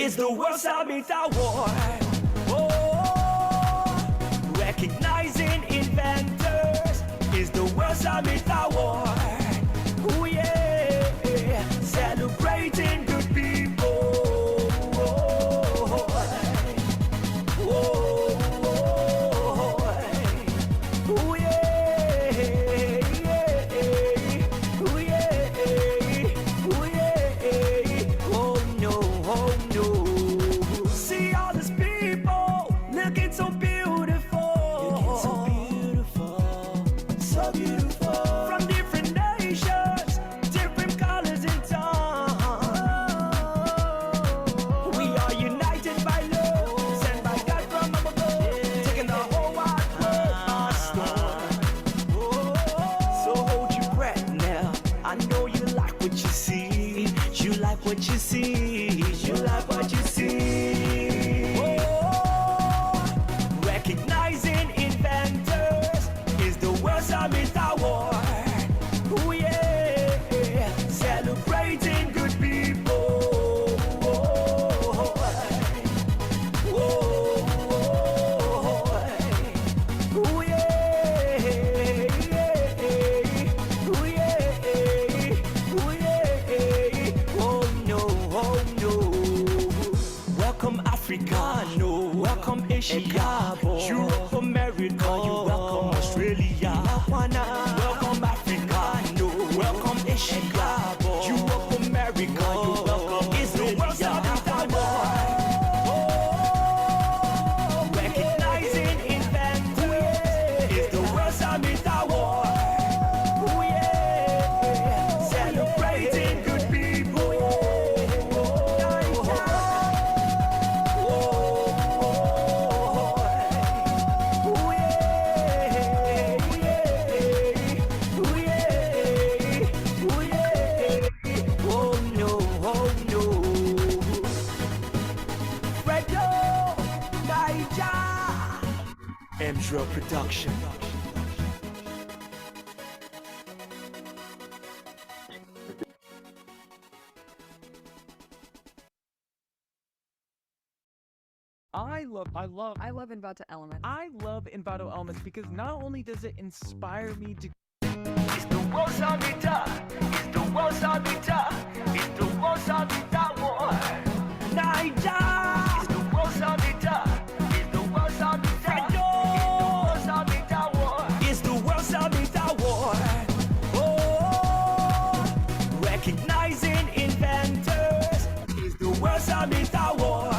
It's the World Summit Award. Oh, recognizing inventors is the World Summit Award. Oh yeah, celebrating good people. Oh, oh, oh yeah, oh yeah, oh yeah, oh no, oh no. See all these people looking so beautiful, so beautiful, from different nations, different colors and tongues. We are united by love, sent by God from above, taking the whole wide world by storm. So hold your breath now. I know you like what you see. You like what you see. You like what you see. Oh, recognizing inventors is the World Summit Award. Oh yeah, celebrating good people. Oh, oh yeah, oh yeah, oh yeah, oh no, oh no. Welcome Africa, no. Welcome Asia, Europe, America, you welcome Australia. Welcome Africa, no. Welcome Asia, Europe, America, you welcome Israel. It's the World Summit Award. Oh, recognizing inventors is the World Summit Award. Oh yeah, celebrating good people. Oh no, oh no. Radio Naija. Emdra Production. I love Envato Element. I love Envato Elements because not only does it inspire me to It's the World Summit. It's the World Summit. It's the World Summit Award. Naija. It's the World Summit. It's the World Summit. It's the World Summit Award. It's the World Summit Award. Oh, recognizing inventors is the World Summit Award.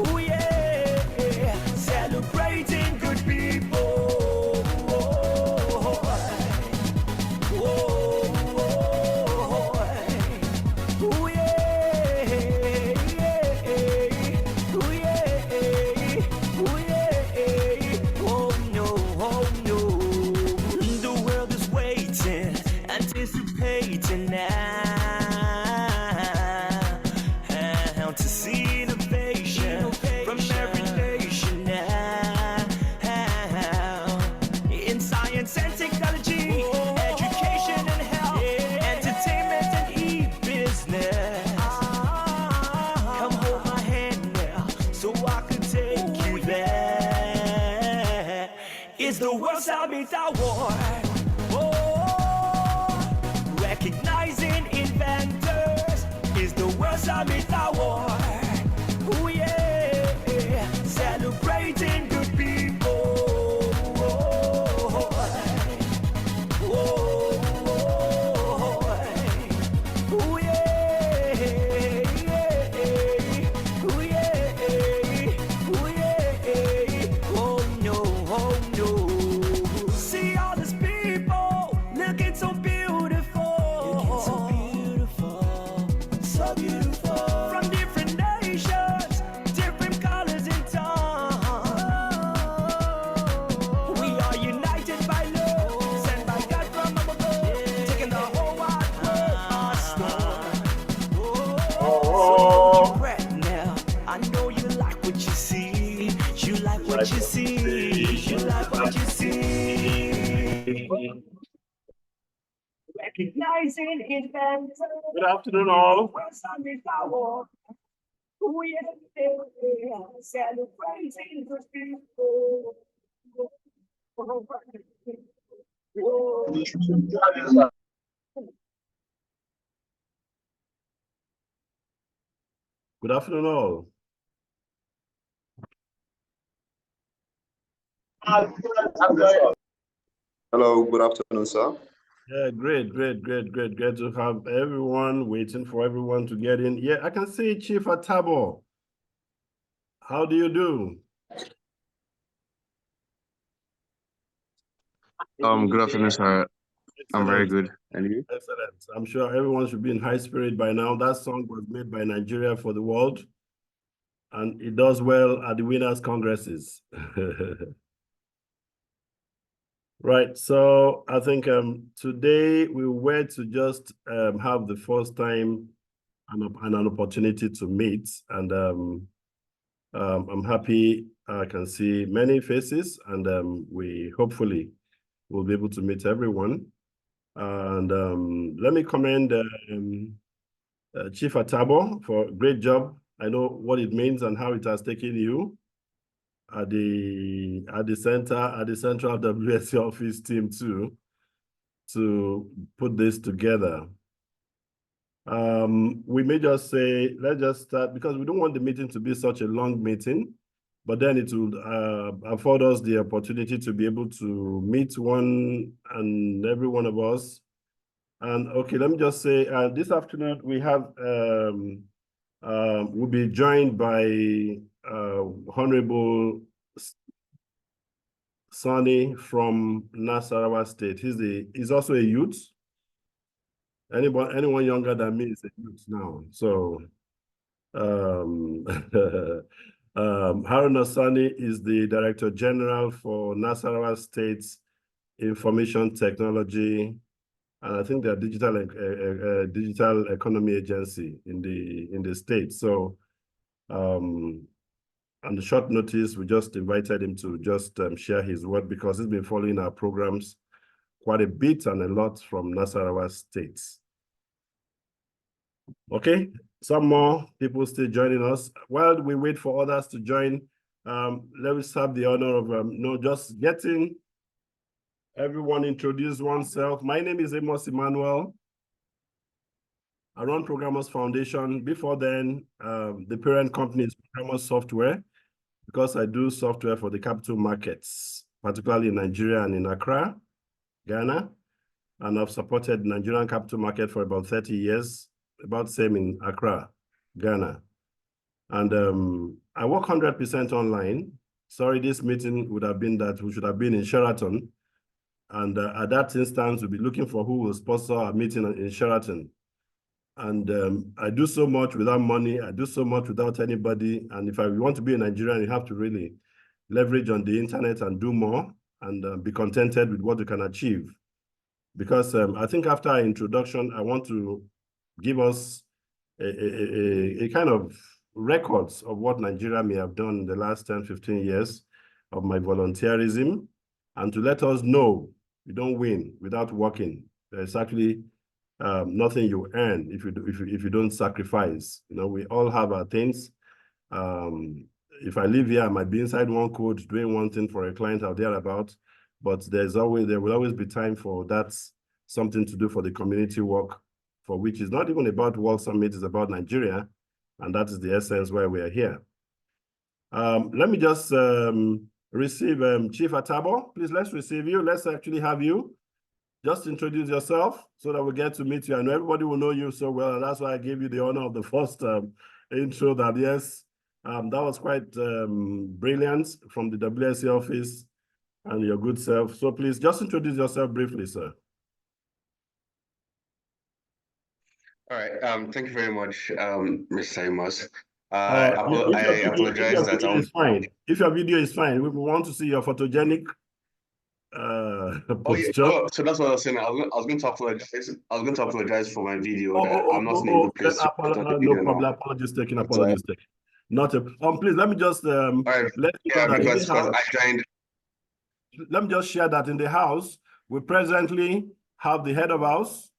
Oh yeah, celebrating good people. Oh, oh yeah, oh yeah, oh yeah, oh no, oh no. The world is waiting, anticipating now to see innovation from every nation now. In science and technology, education and health, entertainment and e-business. Come hold my hand now, so I can take you there. It's the World Summit Award. Oh, recognizing inventors is the World Summit Award. Oh yeah, celebrating good people. Oh, oh yeah, oh yeah, oh yeah, oh no, oh no. See all these people looking so beautiful, so beautiful, from different nations, different colors and tongues. We are united by love, sent by God from above, taking the whole wide world by storm. So hold your breath now. I know you like what you see. You like what you see. You like what you see. Recognizing inventors. Good afternoon, all. World Summit Award. We are celebrating the people. Good afternoon, all. Hello, good afternoon, sir. Yeah, great to have everyone waiting for everyone to get in. Yeah, I can see Chief Atabo. How do you do? Good afternoon, sir. I'm very Excellent. good. And you? Excellent. I'm sure everyone should be in high spirit by now. That song was made by Nigeria for the world, and it does well at the winners' congresses. Right. So I think today we were to just have the first time and an opportunity to meet, and I'm happy I can see many faces, and we hopefully will be able to meet everyone. And let me commend Chief Atabo for a great job. I know what it means and how it has taken you at the central WSC office team too, to put this together. We may just say, let's just start, because we don't want the meeting to be such a long meeting, but then it will afford us the opportunity to be able to meet one and every one of us. And okay, let me just say, this afternoon we have, we'll be joined by Honorable Sonny from Nasarawa State. He's also a youth. Anyone younger than me is a youth now. So Haruna Sani is the Director General for Nasarawa State's Information Technology, and I think they're digital economy agency in the state. So on the short notice, we just invited him to just share his word, because he's been following our programs quite a bit and a lot from Nasarawa State. Okay, some more people still joining us. While we wait for others to join, let us have the honor of just getting everyone introduce oneself. My name is Amos Emmanuel. I run Programmers Foundation. Before then, the parent company is Programmers Software, because I do software for the capital markets, particularly in Nigeria and in Accra, Ghana. And I've supported the Nigerian capital market for about 30 years, about same in Accra, Ghana. And I work 100% online. Sorry, this meeting would have been that we should have been in Sheraton. And at that instance, we'll be looking for who will sponsor our meeting in Sheraton. And I do so much without money. I do so much without anybody. And if I want to be a Nigerian, you have to really leverage on the internet and do more, and be contented with what you can achieve. Because I think after our introduction, I want to give us a kind of records of what Nigeria may have done in the last 10, 15 years of my volunteerism, and to let us know you don't win without working. There's actually nothing you earn if you don't sacrifice. You know, we all have our things. If I live here, I might be inside one code doing one thing for a client out there about, but there will always be time for that, something to do for the community work, for which is not even about World Summit, it's about Nigeria, and that is the essence why we are here. Let me just receive Chief Atabo. Please, let's receive you. Let's actually have you. Just introduce yourself so that we get to meet you. I know everybody will know you so well, and that's why I gave you the honor of the first intro. That yes, that was quite brilliant from the WSC office and your good self. So please just introduce yourself briefly, sir. All right. Thank you very much, Mr. Amos. I apologize that video is fine. If your video is fine, we want to see your photogenic posture. So that's what I was saying. I was going to apologize. I was going to apologize for my video. I'm not in a good place. No problem. Apologies taken. Apologies taken. Not a. Please let me just right. let you know that because I joined. Let me just share that in the house, we presently have the head of house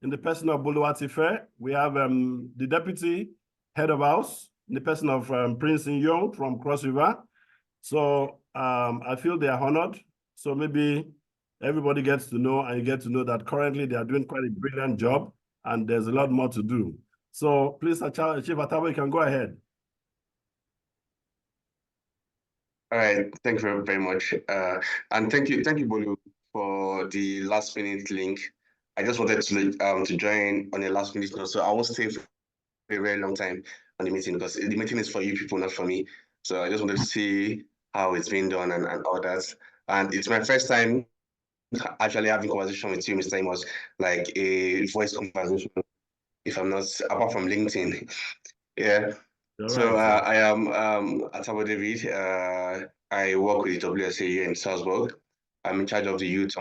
in the person of Boluwatife. We have the deputy head of house, in the person of Prince Young from Cross River. So I feel they are honored. So maybe everybody gets to know, and you get to know that currently they are doing quite a brilliant job, and there's a lot more to do. So please, Chief Atabo, you can go ahead. All right, thank you very much. And thank you, Bolu, for the last minute link. I just wanted to join on a last minute note, so I won't stay for a very long time on the meeting because the meeting is for you people, not for me. So I just wanted to see how it's been done and all that. And it's my first time actually having conversation with you, Mr. Amos, like a voice conversation, if I'm not, apart from LinkedIn. Yeah. So Right. I am Atabo David. I work with the WSA here in Salzburg. I'm in charge of the youth.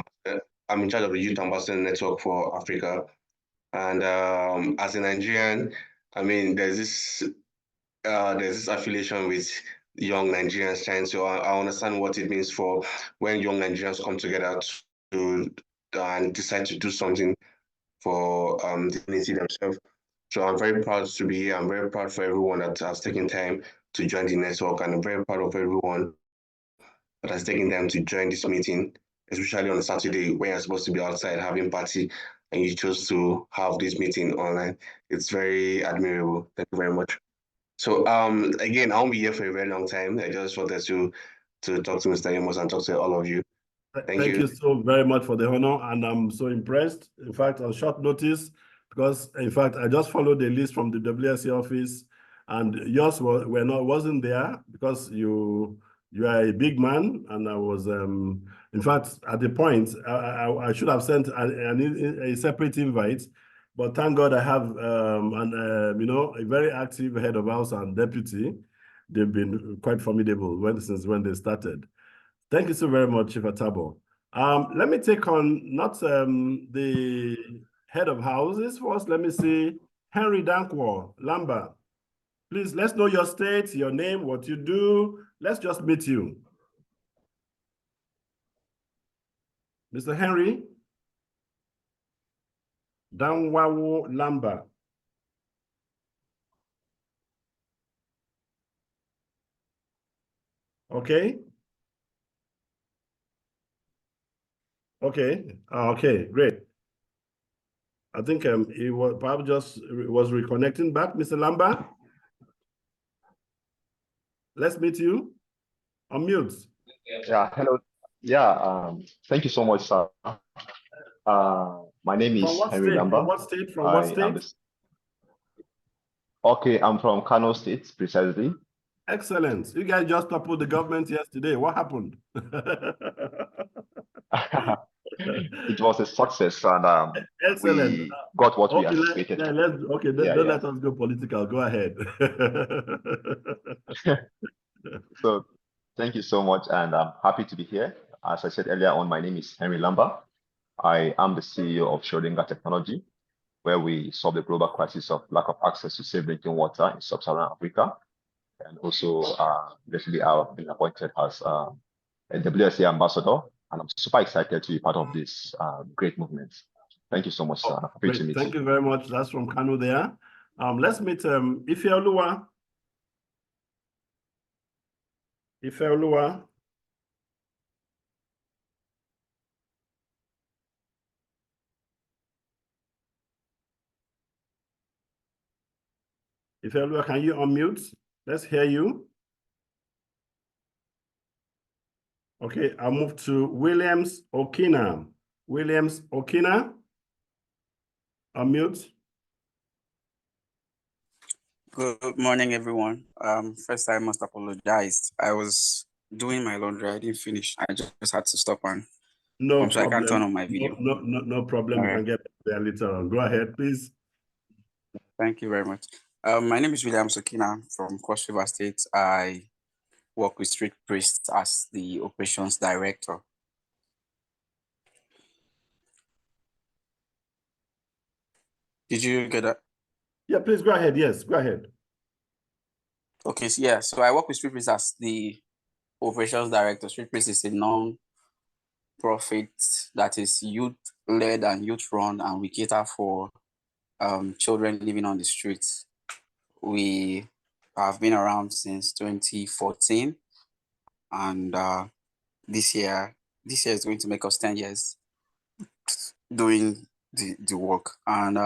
I'm in charge of the Youth Ambassador Network for Africa. And as a Nigerian, I mean, there's this affiliation with young Nigerians trying to. I understand what it means for when young Nigerians come together to and decide to do something for the community themselves. So I'm very proud to be here. I'm very proud for everyone that has taken time to join the network, and I'm very proud of everyone that has taken time to join this meeting, especially on a Saturday when you're supposed to be outside having party and you chose to have this meeting online. It's very admirable. Thank you very much. So again, I won't be here for a very long time. I just wanted to talk to Mr. Amos and talk to all of you. Thank you. Thank you so very much for the honor, and I'm so impressed. In fact, on short notice, because in fact I just followed the list from the WSA office, and yours wasn't there because you are a big man, and I was in fact at the point I should have sent a separate invite, but thank God I have a very active head of house and deputy. They've been quite formidable since when they started. Thank you so very much, Chief Atabo. Let me take on not the head of houses first. Let me see, Henry Dankwa, Lamba. Please, let's know your state, your name, what you do. Let's just meet you. Mr. Henry Dankwa Lamba. Okay. Okay, great. I think he was perhaps just was reconnecting back. Mr. Lamba, let's meet you. Unmute. Yeah, hello. Yeah, thank you so much, sir. My name is Henry Lamba. From what state? From what state? Okay, I'm from Kano State, precisely. Excellent. You guys just toppled the government yesterday. What happened? It was a success, and excellent. We got what we anticipated. Don't let us go political. Go ahead. So, thank you so much, and I'm happy to be here. As I said earlier on, my name is Henry Lamba. I am the CEO of Schrodinger Technology, where we solve the global crisis of lack of access to safe drinking water in sub-Saharan Africa. And also, recently I've been appointed as a WSA ambassador, and I'm super excited to be part of this great movement. Thank you so much, sir. Happy to meet you. Thank you very much. That's from Kano there. Let's meet Ifeoluwa. Ifeoluwa. Ifeoluwa, can you unmute? Let's hear you. Okay, I'll move to Williams Okina. Williams Okina, unmute. Good morning, everyone. First, I must apologize. I was doing my laundry. I didn't finish. I just had to stop and so I can't turn on my video. No problem. We can get there later on. Go ahead, please. Thank you very much. My name is William Sokina from Cross River State. I work with Street Priests as the operations director. Did you get that? Yeah, please go ahead. Yes, go ahead. Okay, so yeah, so I work with Street Priests as the operations director. Street Priests is a non-profit that is youth-led and youth-run, and we cater for children living on the streets. We I've been around since 2014, and this year is going to make us 10 years doing the work. And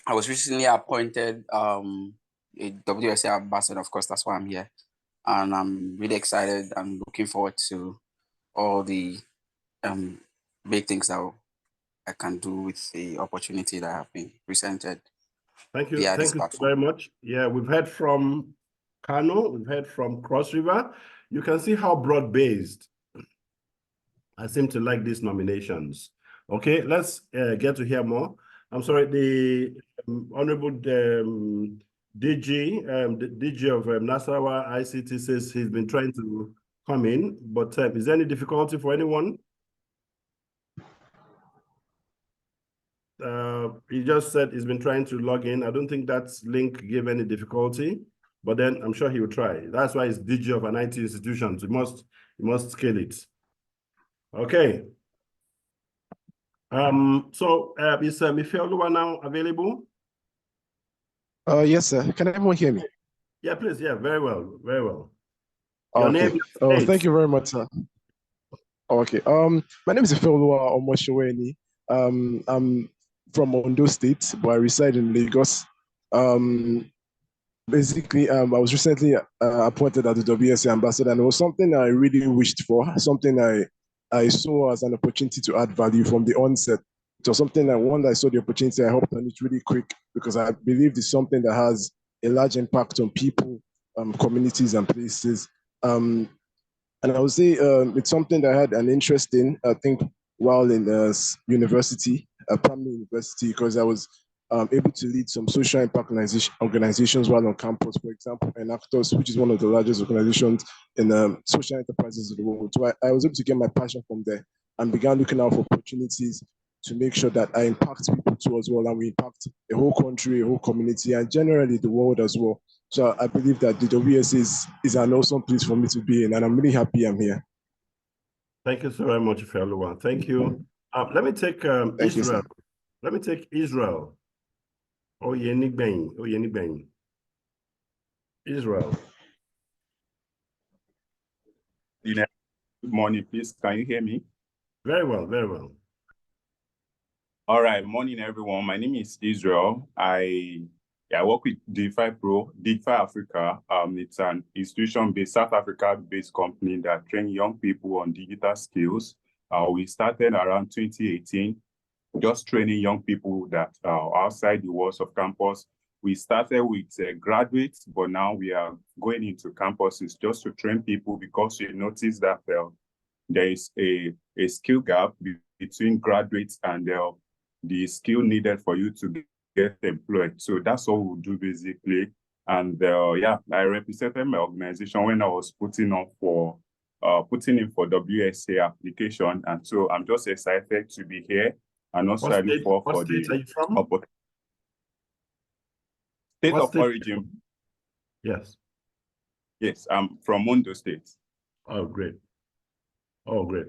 I was recently appointed a WSA ambassador. Of course, that's why I'm here, and I'm really excited and looking forward to all the big things that I can do with the opportunity that have been presented. Thank you. via Thank this you platform. very much. Yeah, we've heard from Kano, we've heard from Cross River. You can see how broad-based I seem to like these nominations. Okay, let's get to hear more. I'm sorry, the Honorable DG, the DG of Nasarawa ICT says he's been trying to come in, but is there any difficulty for anyone? He just said he's been trying to log in. I don't think that link gave any difficulty, but then I'm sure he will try. That's why it's DG of an IT institution. So he must scale it. Okay. So is Mifeoluwa now available? Yes, sir. Can everyone hear me? Yeah, please. Yeah, very well, very well. Your Okay. name, Oh, thank you very much, sir. Okay. My name is Ifeoluwa Omoshoweni. I'm from Ondo State, but I reside in Lagos. Basically, I was recently appointed as the WSA ambassador, and it was something I really wished for, something I saw as an opportunity to add value from the onset. It was something that I saw the opportunity, I hopped on it really quick because I believe it's something that has a large impact on people, communities, and places. And I would say it's something that I had an interest in, I think, while in university, primary university, because I was able to lead some social impact organizations while on campus, for example, Enactus, which is one of the largest organizations in social enterprises in the world. So I was able to get my passion from there and began looking out for opportunities to make sure that I impact people too as well, and we impact a whole country, a whole community, and generally the world as well. So I believe that the WS is an awesome place for me to be in, and I'm really happy I'm here. Thank you so very much, Ifeoluwa. Thank you. Let me take Israel. Let me take Israel. Oyenigbein. Israel. Good morning, please. Can you hear me? Very well, very well. All right, morning, everyone. My name is Israel. I work with DeFi Africa. It's an institution-based, South Africa-based company that trains young people on digital skills. We started around 2018, just training young people that are outside the walls of campus. We started with graduates, but now we are going into campuses just to train people because we noticed that there is a skill gap between graduates and the skill needed for you to get employed. So that's all we do basically. And I represented my organization when I was putting in for WSA application. And so I'm just excited to be here. And also I look forward for the state of origin. Yes. Yes, I'm from Ondo State. Oh, great. Oh, great.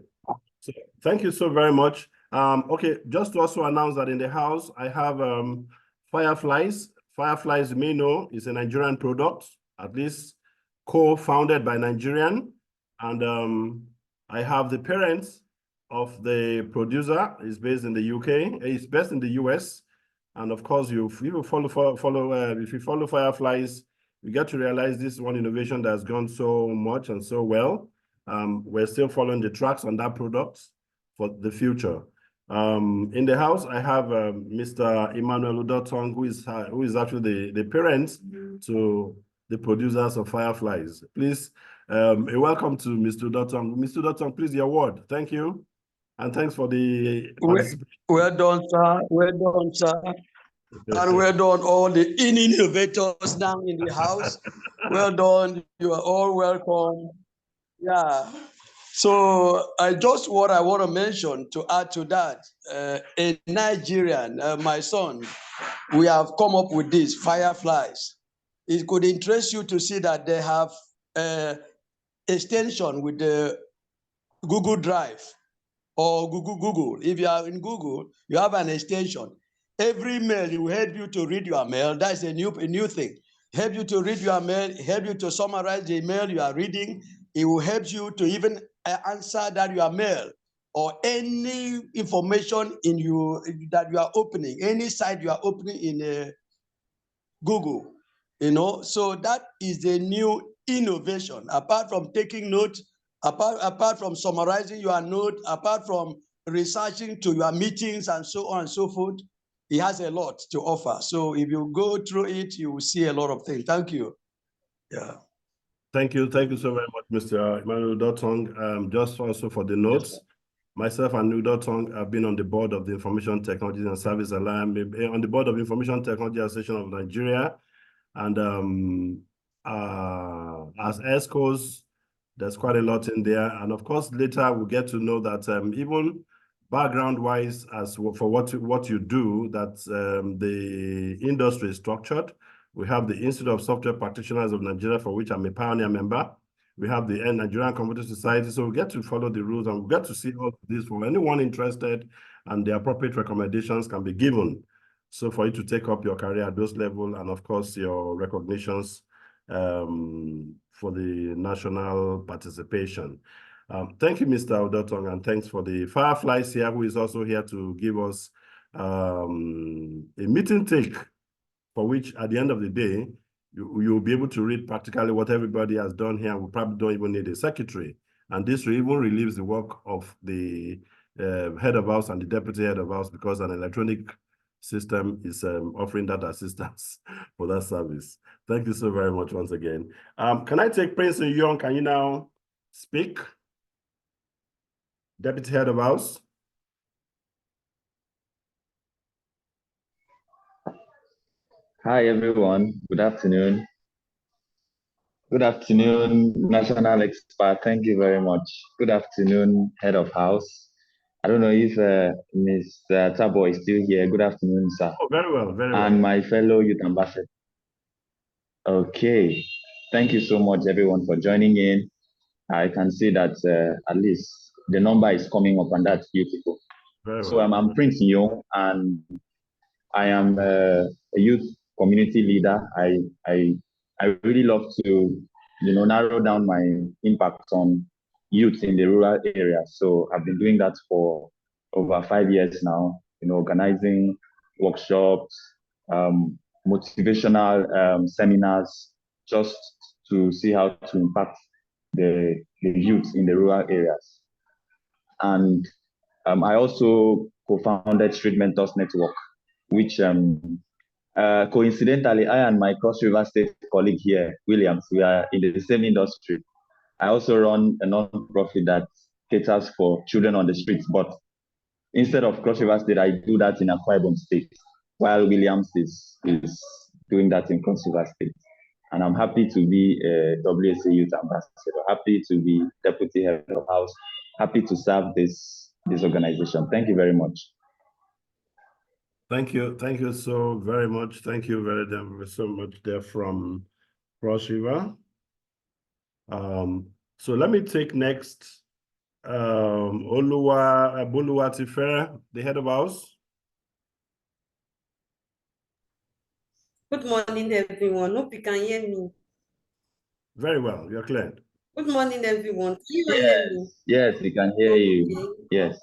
So, thank you so very much. Okay, just to also announce that in the house, I have Fireflies. Fireflies, you may know, is a Nigerian product, at least co-founded by Nigerian. And I have the parents of the producer. Is based in the UK. He's based in the US. And of course, if you follow Fireflies, you get to realize this is one innovation that has gone so much and so well. We're still following the tracks on that product for the future. In the house, I have Mr. Emmanuel Udotong, who is actually the parents to the producers of Fireflies. Please, welcome to Mr. Udotong. Mr. Udotong, please, your word. Thank you. And thanks for the well done, sir. Well done, sir. And well done, all the innovators now in the house. Well done. You are all welcome. Yeah. So what I want to mention to add to that, in Nigerian, my son, we have come up with these Fireflies. It could interest you to see that they have extension with the Google Drive or Google. If you are in Google, you have an extension. Every mail, it will help you to read your mail. That's a new thing. help you to read your mail, help you to summarize the mail you are reading. It will help you to even answer that your mail or any information in you that you are opening, any site you are opening in Google. So that is a new innovation. Apart from taking notes, apart from summarizing your note, apart from researching to your meetings and so on and so forth, it has a lot to offer. So if you go through it, you will see a lot of things. Thank you. Yeah. Thank you so very much, Mr. Emmanuel Dotong. Just also for the notes, yes, myself and New Dotong have been on the board of the Information Technology and Service Alliance, on the board of Information Technology Association of Nigeria, and as ESCOs, there's quite a lot in there. And of course, later we'll get to know that even background-wise, as for what you do, that the industry is structured. We have the Institute of Software Practitioners of Nigeria, for which I'm a pioneer member. We have the Nigerian Computer Society. So we get to follow the rules and we get to see all this for anyone interested, and the appropriate recommendations can be given. So for you to take up your career at those levels, and of course your recognitions for the national participation. Thank you, Mr. Odotong, and thanks for the Fireflies here, who is also here to give us a meeting take, for which at the end of the day, you'll be able to read practically what everybody has done here. We probably don't even need a secretary. And this even relieves the work of the head of house and the deputy head of house, because an electronic system is offering that assistance for that service. Thank you so very much once again. Can I take Prince Young? Can you now speak? Deputy head of house. Hi, everyone. Good afternoon. Good afternoon, national expert. Thank you very much. Good afternoon, head of house. I don't know if Mr. Tabo is still here. Good afternoon, sir. Oh, very well, very well. And my fellow youth ambassador. Okay. Thank you so much, everyone, for joining in. I can see that at least the number is coming up, and that's beautiful. Very so well. I'm Prince Young, and I am a youth community leader. I really love to, narrow down my impact on youth in the rural area. So I've been doing that for over 5 years now, organizing workshops, motivational seminars, just to see how to impact the youth in the rural areas. And I also co-founded Street Mentors Network, which coincidentally, I and my Cross River State colleague here, Williams, we are in the same industry. I also run a non-profit that caters for children on the streets, but instead of Cross River State, I do that in Akwa Ibom State, while Williams is doing that in Cross River State. And I'm happy to be a WSA Youth Ambassador, happy to be Deputy Head of House, happy to serve this organization. Thank you very much. Thank you so very much. Thank you very so much there from Cross River. So let me take next Oluwatifere, the head of house. Good morning, everyone. Hope you can hear me. Very well, you're clear. Good morning, everyone. Can you hear me? Yes, we can hear you. Yes.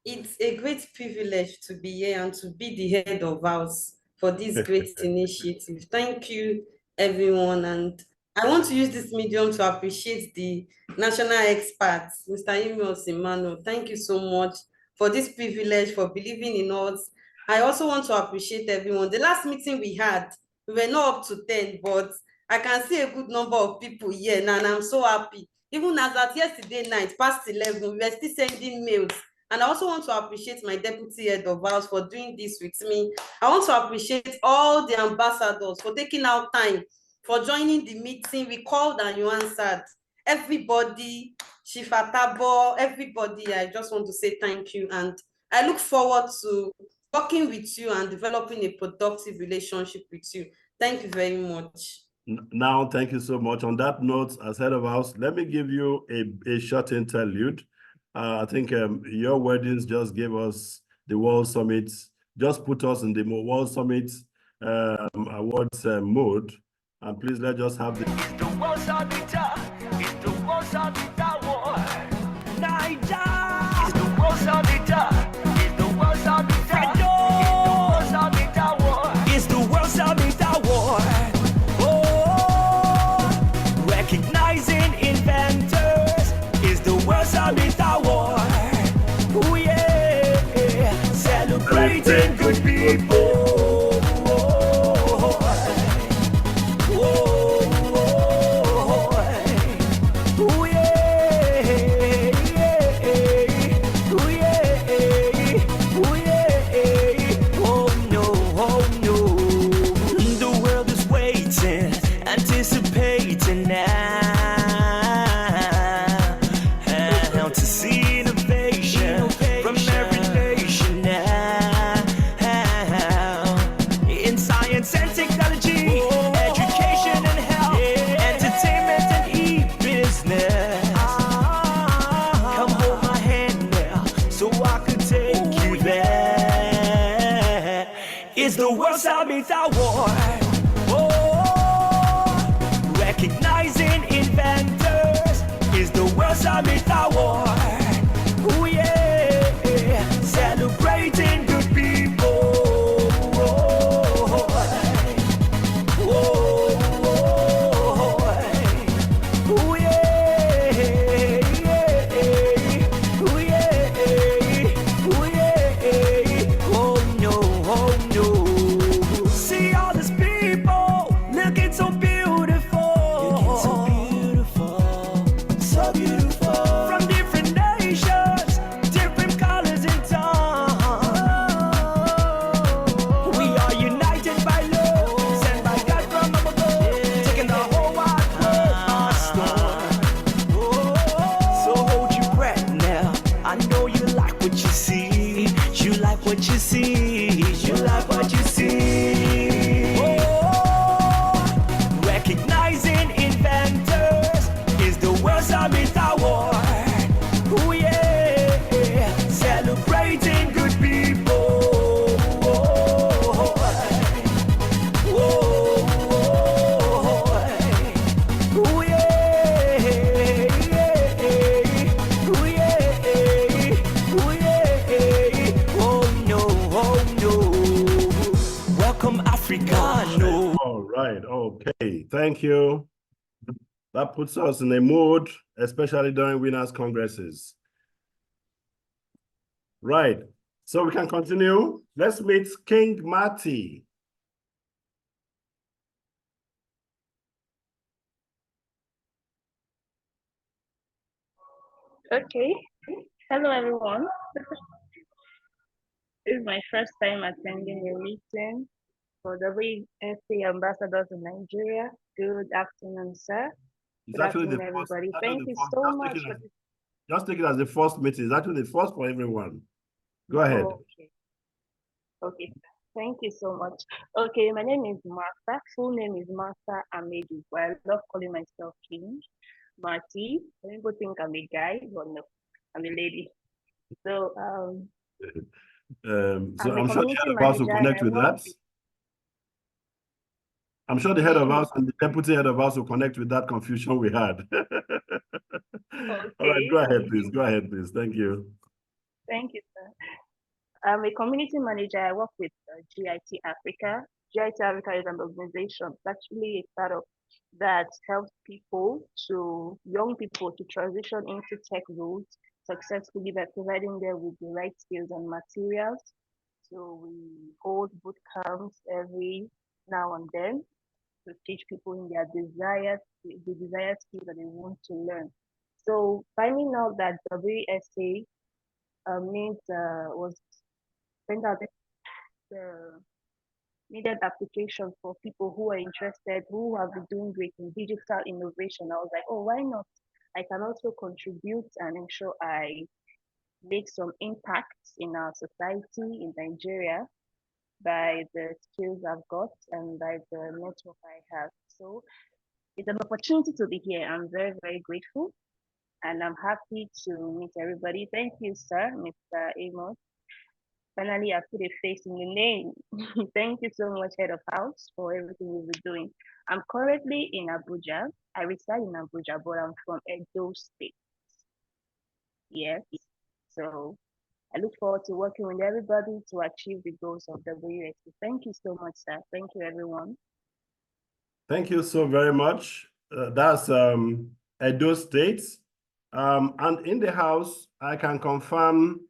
It's a great privilege to be here and to be the head of house for this great initiative. Thank you, everyone. And I want to use this medium to appreciate the national experts, Mr. Emios Emmanuel. Thank you so much for this privilege, for believing in us. I also want to appreciate everyone. The last meeting we had, we were not up to 10, but I can see a good number of people here now, and I'm so happy. Even as at yesterday night, past 11, we were still sending mails. And I also want to appreciate my deputy head of house for doing this with me. I want to appreciate all the ambassadors for taking out time, for joining the meeting. We called and you answered. Everybody, Shifa Tabo, everybody, I just want to say thank you. And I look forward to working with you and developing a productive relationship with you. Thank you very much. Now, thank you so much. On that note, as head of house, let me give you a short interlude. I think your weddings just gave us the World Summit, just put us in the World Summit awards mode. And please let's just have the. It's the world's arbiter. It's the world's arbiter war. Niger. It's the world's arbiter. It's the world's arbiter. It's the world's arbiter war. It's the world's arbiter war. Oh, recognizing inventors is the world's arbiter war. Oh yeah, celebrating good people. Anticipating now to see innovation from every nation now. In science and technology, education and health, entertainment and e-business. Come hold my hand now so I could take you there. It's the world's arbiter war. Recognizing inventors is the world's arbiter war. Oh yeah, celebrating good people. Oh yeah, oh yeah, oh no, oh no. See all these people looking so beautiful. What you see, you like what you see. Oh, recognizing inventors is the world's arbiter war. Oh yeah, celebrating good people. Oh yeah, oh yeah. Welcome, Africa. No. All right. Okay. Thank you. That puts us in a mood, especially during winners' congresses. Right. So we can continue. Let's meet King Marty. Okay. Hello, everyone. This is my first time attending a meeting for WSA ambassadors in Nigeria. Good afternoon, sir. It's Good actually the afternoon, first. everybody. Thank you so much. Just take it as the first meeting. It's actually the first for everyone. Go ahead. Okay. Okay. Thank you so much. Okay, my name is Martha. Full name is Martha Amedu. I love calling myself King Marty. People think I'm a guy, but no, I'm a lady. So So I'm sure the head of house will connect with that. I'm sure the head of house and the deputy head of house will connect with that confusion we had. Okay. All right, go ahead, please. Go ahead, please. Thank you. Thank you, sir. I'm a community manager. I work with GIT Africa. GIT Africa is an organization. It's actually a startup that helps young people to transition into tech roles successfully by providing them with the right skills and materials. So we hold boot camps every now and then to teach people in their desired skills that they want to learn. So finding out that WSA was sent out the needed application for people who are interested, who have been doing great in digital innovation. I was like, oh, why not? I can also contribute and ensure I make some impact in our society in Nigeria by the skills I've got and by the network I have. So it's an opportunity to be here. I'm very, very grateful. And I'm happy to meet everybody. Thank you, sir, Mr. Amos. Finally, I put a face in the name. Thank you so much, Head of House, for everything you've been doing. I'm currently in Abuja. I reside in Abuja, but I'm from Edo State. Yes. So I look forward to working with everybody to achieve the goals of WSC. Thank you so much, sir. Thank you, everyone. Thank you so very much. That's Edo State. And in the house, I can confirm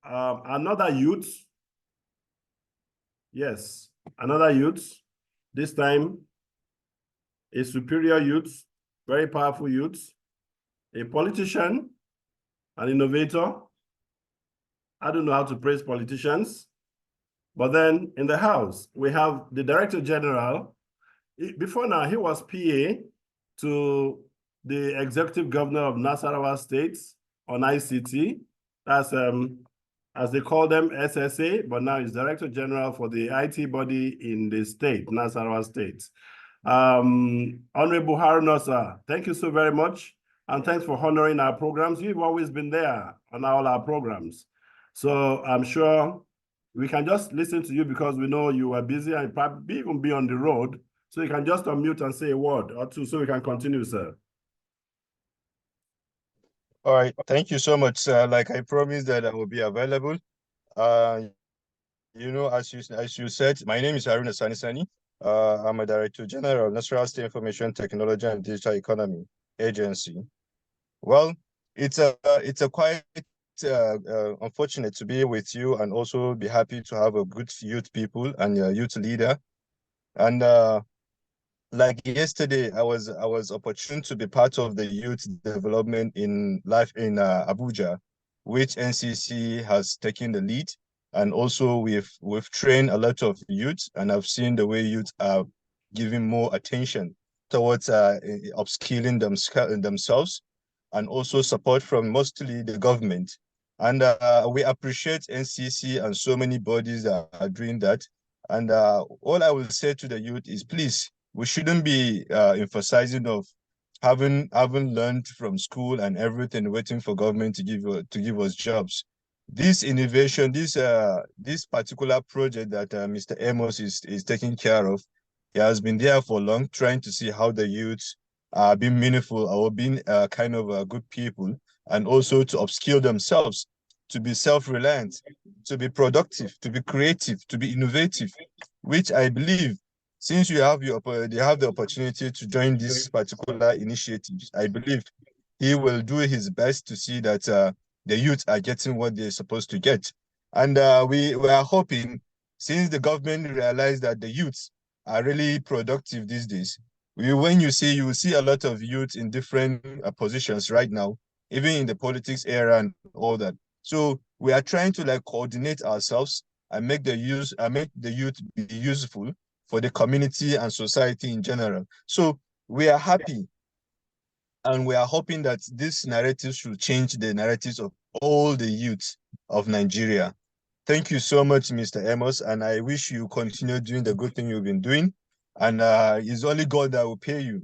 another youth. Yes, another youth. This time, a superior youth, very powerful youth, a politician, an innovator. I don't know how to praise politicians, but then in the house, we have the Director General. Before now, he was PA to the Executive Governor of Nasarawa State on ICT. That's, as they call them, SSA, but now he's Director General for the IT body in the state, Nasarawa State. Honorable Haruna, sir, thank you so very much. And thanks for honoring our programs. You've always been there on all our programs. So I'm sure we can just listen to you because we know you are busy and probably even be on the road. So you can just unmute and say a word or two so we can continue, sir. All right. Thank you so much, sir. Like I promised that I will be available. You know, as you said, my name is Haruna Sanisani. I'm a Director General of Nasarawa State Information Technology and Digital Economy Agency. Well, it's a quite unfortunate to be with you and also be happy to have a good youth people and a youth leader. And like yesterday, I was opportune to be part of the youth development in life in Abuja, which NCC has taken the lead. And also we've trained a lot of youth, and I've seen the way youth are giving more attention towards upskilling themselves, and also support from mostly the government. And we appreciate NCC and so many bodies that are doing that. And all I will say to the youth is, please, we shouldn't be emphasizing of having learned from school and everything, waiting for government to give us jobs. This innovation, this particular project that Mr. Amos is taking care of, he has been there for long, trying to see how the youth are being meaningful or being kind of good people, and also to upskill themselves, to be self-reliant, to be productive, to be creative, to be innovative, which I believe, since you have the opportunity to join this particular initiative, I believe he will do his best to see that the youth are getting what they're supposed to get. And we are hoping, since the government realized that the youths are really productive these days, you will see a lot of youth in different positions right now, even in the politics era and all that. So we are trying to like coordinate ourselves and make the youth be useful for the community and society in general. So we are happy, and we are hoping that this narrative should change the narratives of all the youth of Nigeria. Thank you so much, Mr. Amos, and I wish you continue doing the good thing you've been doing. And it's only God that will pay you.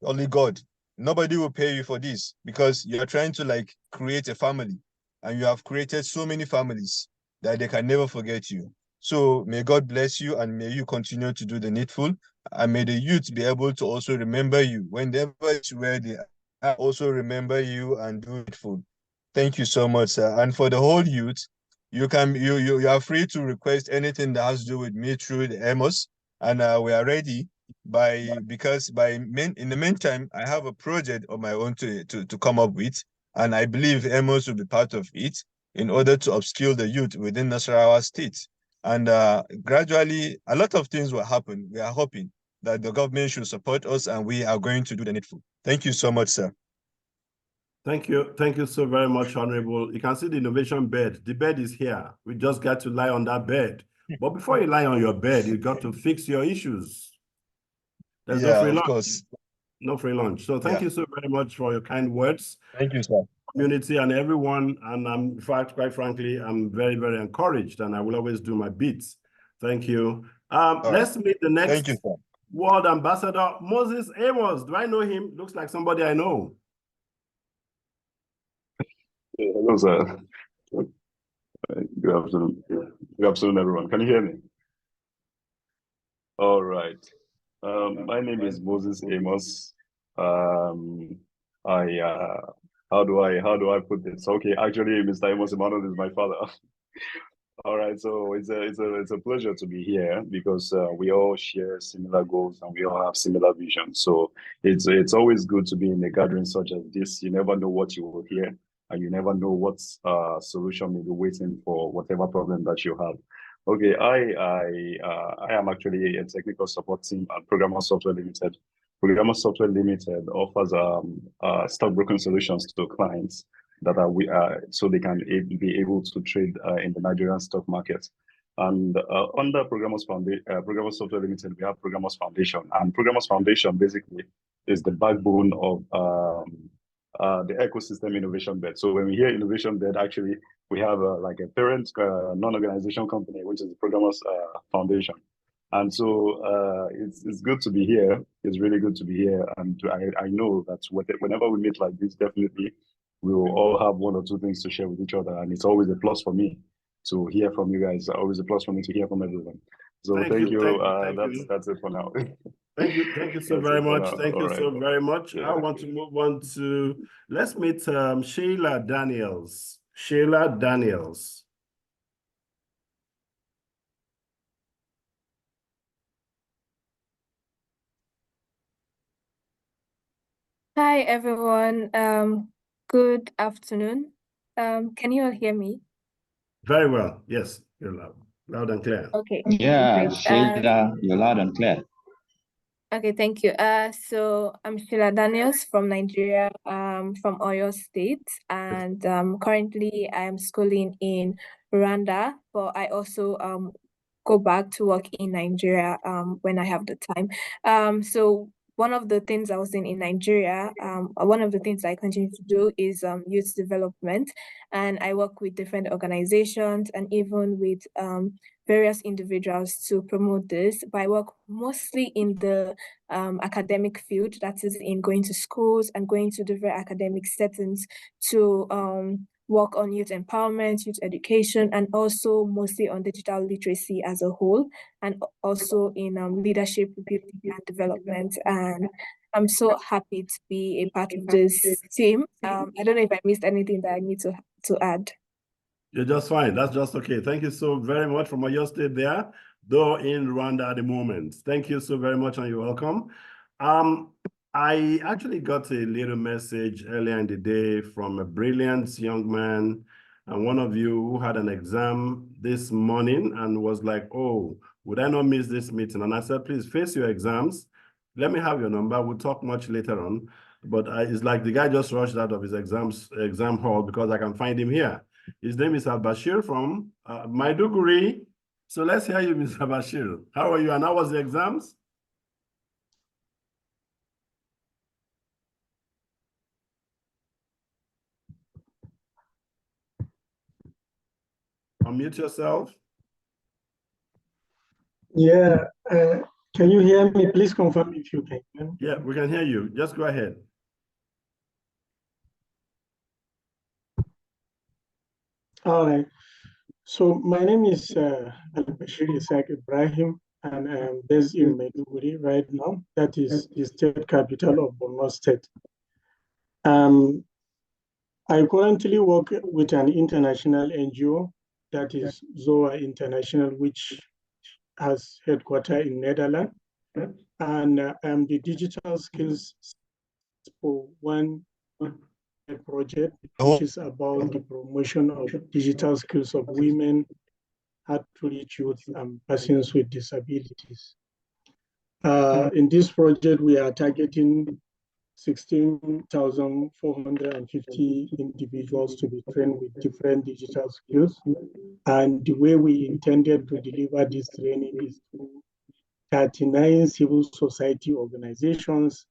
Only God. Nobody will pay you for this, because you are trying to like create a family, and you have created so many families that they can never forget you. So may God bless you, and may you continue to do the needful, and may the youth be able to also remember you whenever it's where they are, also remember you and do needful. Thank you so much, sir. And for the whole youth, you are free to request anything that has to do with me through the Amos, and we are ready in the meantime, I have a project of my own to come up with, and I believe Amos will be part of it in order to upskill the youth within Nasarawa State. And gradually, a lot of things will happen. We are hoping that the government should support us, and we are going to do the needful. Thank you so much, sir. Thank you. Thank you so very much, Honorable. You can see the innovation bed. The bed is here. We just got to lie on that bed. But before you lie on your bed, you got to fix your issues. There's no free lunch. Course. No free lunch. So thank you so very much for your kind words. Thank you, sir. Community and everyone. And in fact, quite frankly, I'm very, very encouraged, and I will always do my bits. Thank you. Let's meet the next World Ambassador, Moses Amos. Do I know him? Looks like somebody I know. Hello, sir. Good afternoon. Good afternoon, everyone. Can you hear me? All right. My name is Moses Amos. How do I put this? Okay, actually, Mr. Amos Emmanuel is my father. All right, so it's a pleasure to be here because we all share similar goals and we all have similar visions. So it's always good to be in a gathering such as this. You never know what you will hear, and you never know what solution may be waiting for whatever problem that you have. Okay, I am actually a technical support team at Programmer Software Limited. Programmer Software Limited offers stockbroking solutions to clients that are so they can be able to trade in the Nigerian stock market. And under Programmers Software Limited, we have Programmers Foundation, and Programmers Foundation basically is the backbone of the ecosystem innovation bed. So when we hear innovation bed, actually we have like a parent non-organization company, which is the Programmers Foundation. And so it's good to be here. It's really good to be here, and I know that whenever we meet like this, definitely we will all have one or two things to share with each other, and it's always a plus for me to hear from you guys. Always a plus for me to hear from everyone. So thank you. That's it for now. Thank you so very much. Thank you so very much. I want to move on to, let's meet Sheila Daniels. Sheila Daniels. Hi, everyone. Good afternoon. Can you all hear me? Very well. Yes, you're loud and clear. Okay. Yeah, Great. Sheila, you're loud and clear. Okay, thank you. So I'm Sheila Daniels from Nigeria, from Oyo State, and currently I'm schooling in Rwanda, but I also go back to work in Nigeria when I have the time. So one of the things I was doing in Nigeria, one of the things I continue to do is youth development, and I work with different organizations and even with various individuals to promote this. But I work mostly in the academic field, that is in going to schools and going to different academic settings to work on youth empowerment, youth education, and also mostly on digital literacy as a whole, and also in leadership building and development. And I'm so happy to be a part of this team. I don't know if I missed anything that I need to add. You're just fine. That's just okay. Thank you so very much from Oyo State there, though in Rwanda at the moment. Thank you so very much and you're welcome. I actually got a little message earlier in the day from a brilliant young man, and one of you who had an exam this morning and was like, oh, would I not miss this meeting? And I said, please face your exams. Let me have your number. We'll talk much later on. But it's like the guy just rushed out of his exam hall because I can find him here. His name is Al-Bashir from Maiduguri. So let's hear you, Mr. Bashir. How are you and how was the exams? Unmute yourself. Yeah, can you hear me? Please confirm if you can. Yeah, we can hear you. Just go ahead. All right. So my name is Al-Bashir Isaac Ibrahim, and I am based in Maiduguri right now. That is the state capital of Borno State. I currently work with an international NGO, that is ZOA International, which has headquarters in Netherlands. And I'm the digital skills for one project, which is about the promotion of digital skills of women, hard-to-reach youth, and persons with disabilities. In this project, we are targeting 16,450 individuals to be trained with different digital skills. And the way we intended to deliver this training is through 39 civil society organizations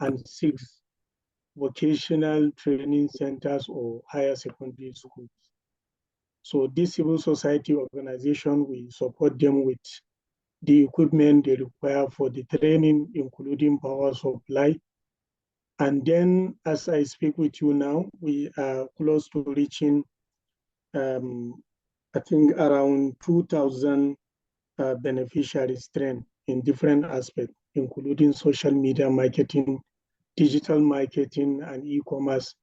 and 6 vocational training centers or higher secondary schools. So this civil society organization, we support them with the equipment they require for the training, including power supply. And then as I speak with you now, we are close to reaching I think around 2,000 beneficiaries trained in different aspects, including social media marketing, digital marketing, and e-commerce,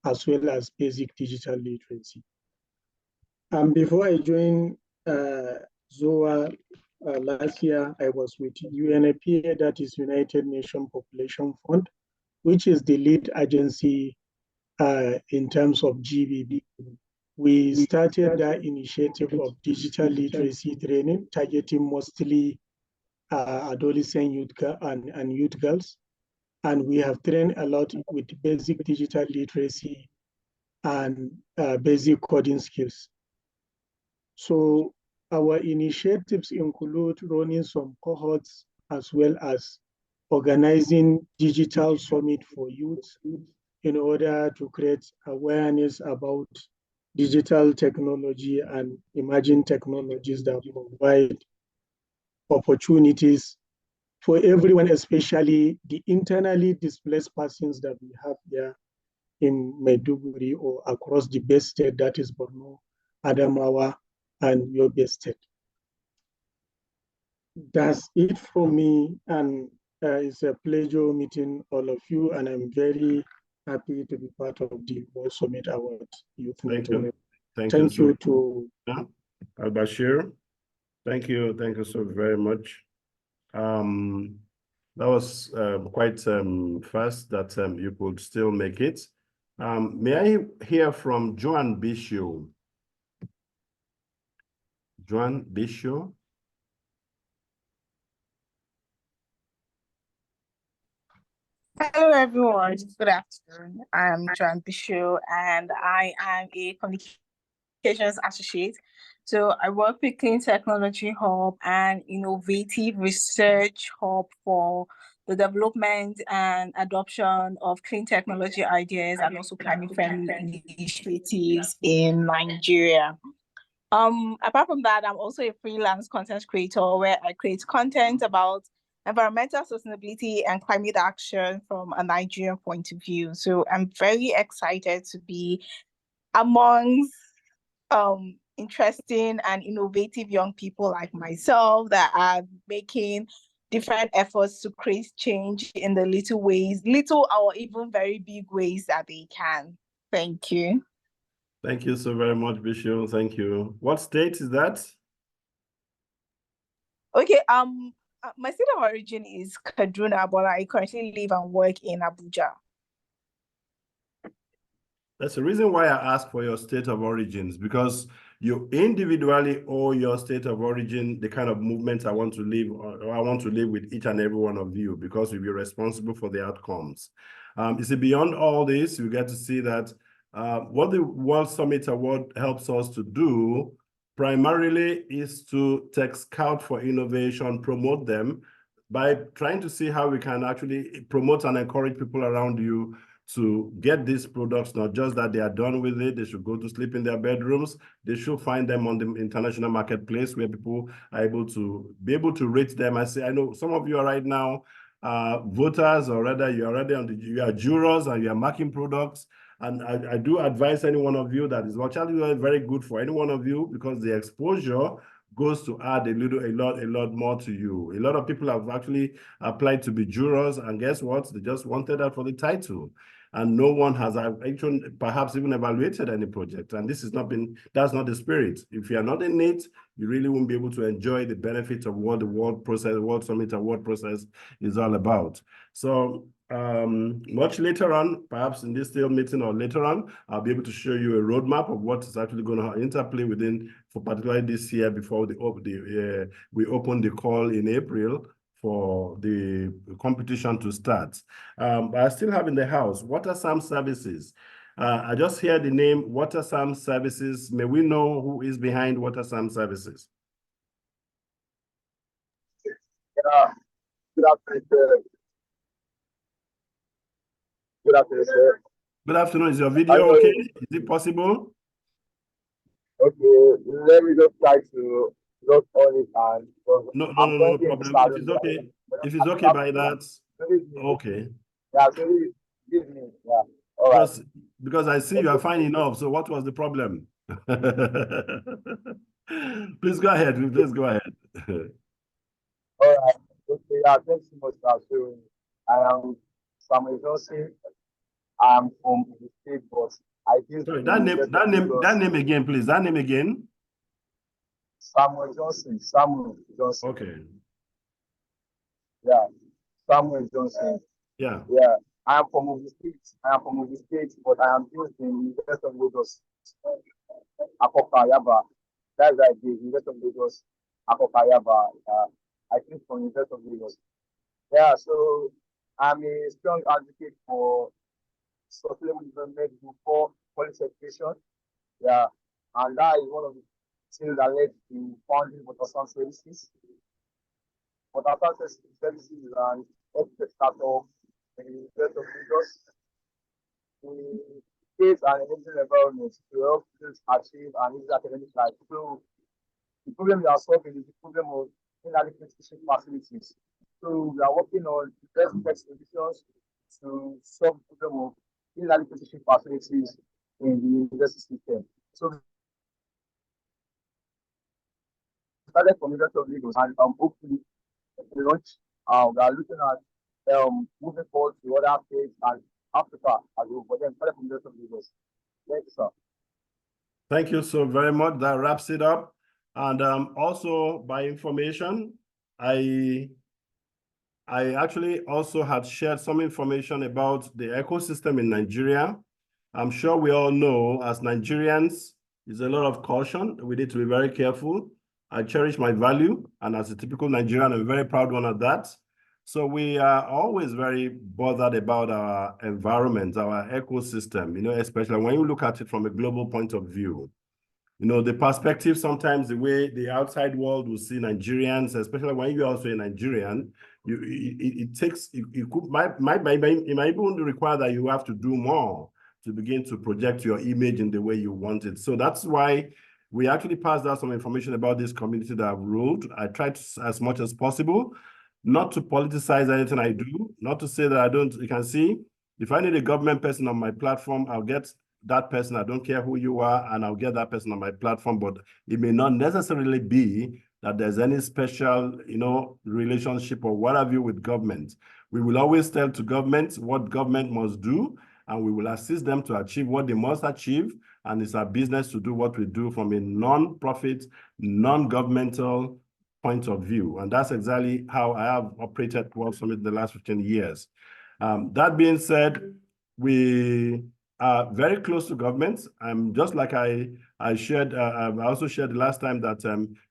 as well as basic digital literacy. Before I joined ZOA last year, I was with UNFPA, that is United Nations Population Fund, which is the lead agency in terms of GBB. We started that initiative of digital literacy training, targeting mostly adolescent youth and youth girls. And we have trained a lot with basic digital literacy and basic coding skills. So our initiatives include running some cohorts as well as organizing digital summit for youth in order to create awareness about digital technology and emerging technologies that provide opportunities for everyone, especially the internally displaced persons that we have here in Maiduguri or across the best state, that is Borno, Adamawa, and Yobe State. That's it for me, and it's a pleasure meeting all of you, and I'm very happy to be part of the World Summit Award Youth Network. Thank Thank you you to Al-Bashir. Thank you so very much. That was quite fast that you could still make it. May I hear from Joan Bisho? Joan Bisho? Hello, everyone. Good afternoon. I'm Joan Bisho, and I am a communications associate. So I work with Clean Technology Hub and Innovative Research Hub for the development and adoption of clean technology ideas and also climate-friendly initiatives in Nigeria. Apart from that, I'm also a freelance content creator where I create content about environmental sustainability and climate action from a Nigerian point of view. So I'm very excited to be amongst interesting and innovative young people like myself that are making different efforts to create change in the little ways, little or even very big ways that they can. Thank you. Thank you so very much, Bisho. Thank you. What state is that? Okay, my state of origin is Kaduna, but I currently live and work in Abuja. That's the reason why I asked for your state of origins, because you individually owe your state of origin the kind of movement I want to live, or I want to live with each and every one of you, because you'll be responsible for the outcomes. You see, beyond all this, you get to see that what the World Summit Award helps us to do primarily is to tech scout for innovation, promote them by trying to see how we can actually promote and encourage people around you to get these products, not just that they are done with it, they should go to sleep in their bedrooms, they should find them on the international marketplace where people are able to rate them. I know some of you are right now voters, or rather you are already you are jurors and you are marking products. And I do advise any one of you that is actually very good for any one of you, because the exposure goes to add a lot more to you. A lot of people have actually applied to be jurors, and guess what? They just wanted that for the title. And no one has actually perhaps even evaluated any project. And this has not been, that's not the spirit. If you're not in it, you really won't be able to enjoy the benefits of what the World Summit Award process is all about. So much later on, perhaps in this still meeting or later on, I'll be able to show you a roadmap of what is actually going to interplay within, for particularly this year, before we open the call in April for the competition to start. But I still have in the house WaterSam Services. I just hear the name WaterSam Services. May we know who is behind WaterSam Services? Good afternoon, sir. Good afternoon, sir. Good afternoon. Is your video okay? Is it possible? Okay, let me just try to log on it and no problem. If it's okay by that, okay. Yeah, so give me, yeah. All right. Because I see you are fine enough. So what was the problem? Please go ahead. Please go ahead. All right. Okay. Yeah. Thanks so much for sharing. I am Samuel Johnson. I'm from the state, but I think Sorry, that name again, please. That name again. Samuel Johnson. Samuel Johnson. Okay. Yeah. Samuel Johnson. Yeah. Yeah. I am from the state. But I am based in the University of Lagos. Akoka Yaba. That's right. The University of Lagos. Akoka Yaba. I think from the University of Lagos. Yeah. So I'm a strong advocate for sustainable development before quality education. Yeah. And that is one of the things that led to founding Watersound Services. Watersound Services is an expert startup in the University of Lagos. We create an enabling environment to help students achieve an easy academic life. So the problem we are solving is the problem of inadequate teaching facilities. So we are working on best text solutions to solve the problem of inadequate teaching facilities in the university system. So we started from University of Lagos and hopefully we launch. We are looking at moving forward to other states and Africa as well. But then started from University of Lagos. Thank you, sir. Thank you so very much. That wraps it up. And also by information, I actually also had shared some information about the ecosystem in Nigeria. I'm sure we all know as Nigerians, there's a lot of caution. We need to be very careful. I cherish my value, and as a typical Nigerian, I'm a very proud one of that. So we are always very bothered about our environment, our ecosystem, you know, especially when you look at it from a global point of view. You know, the perspective, sometimes the way the outside world will see Nigerians, especially when you're also a Nigerian, it might even require that you have to do more to begin to project your image in the way you want it. So that's why we actually passed out some information about this community that I've ruled. I tried to, as much as possible, not to politicize anything I do, not to say that I don't. You can see, if I need a government person on my platform, I'll get that person. I don't care who you are, and I'll get that person on my platform, but it may not necessarily be that there's any special, you know, relationship or what have you with government. We will always tell to government what government must do, and we will assist them to achieve what they must achieve. And it's our business to do what we do from a non-profit, non-governmental point of view. And that's exactly how I have operated World Summit the last 15 years. That being said, we are very close to government. Just like I shared, I also shared the last time that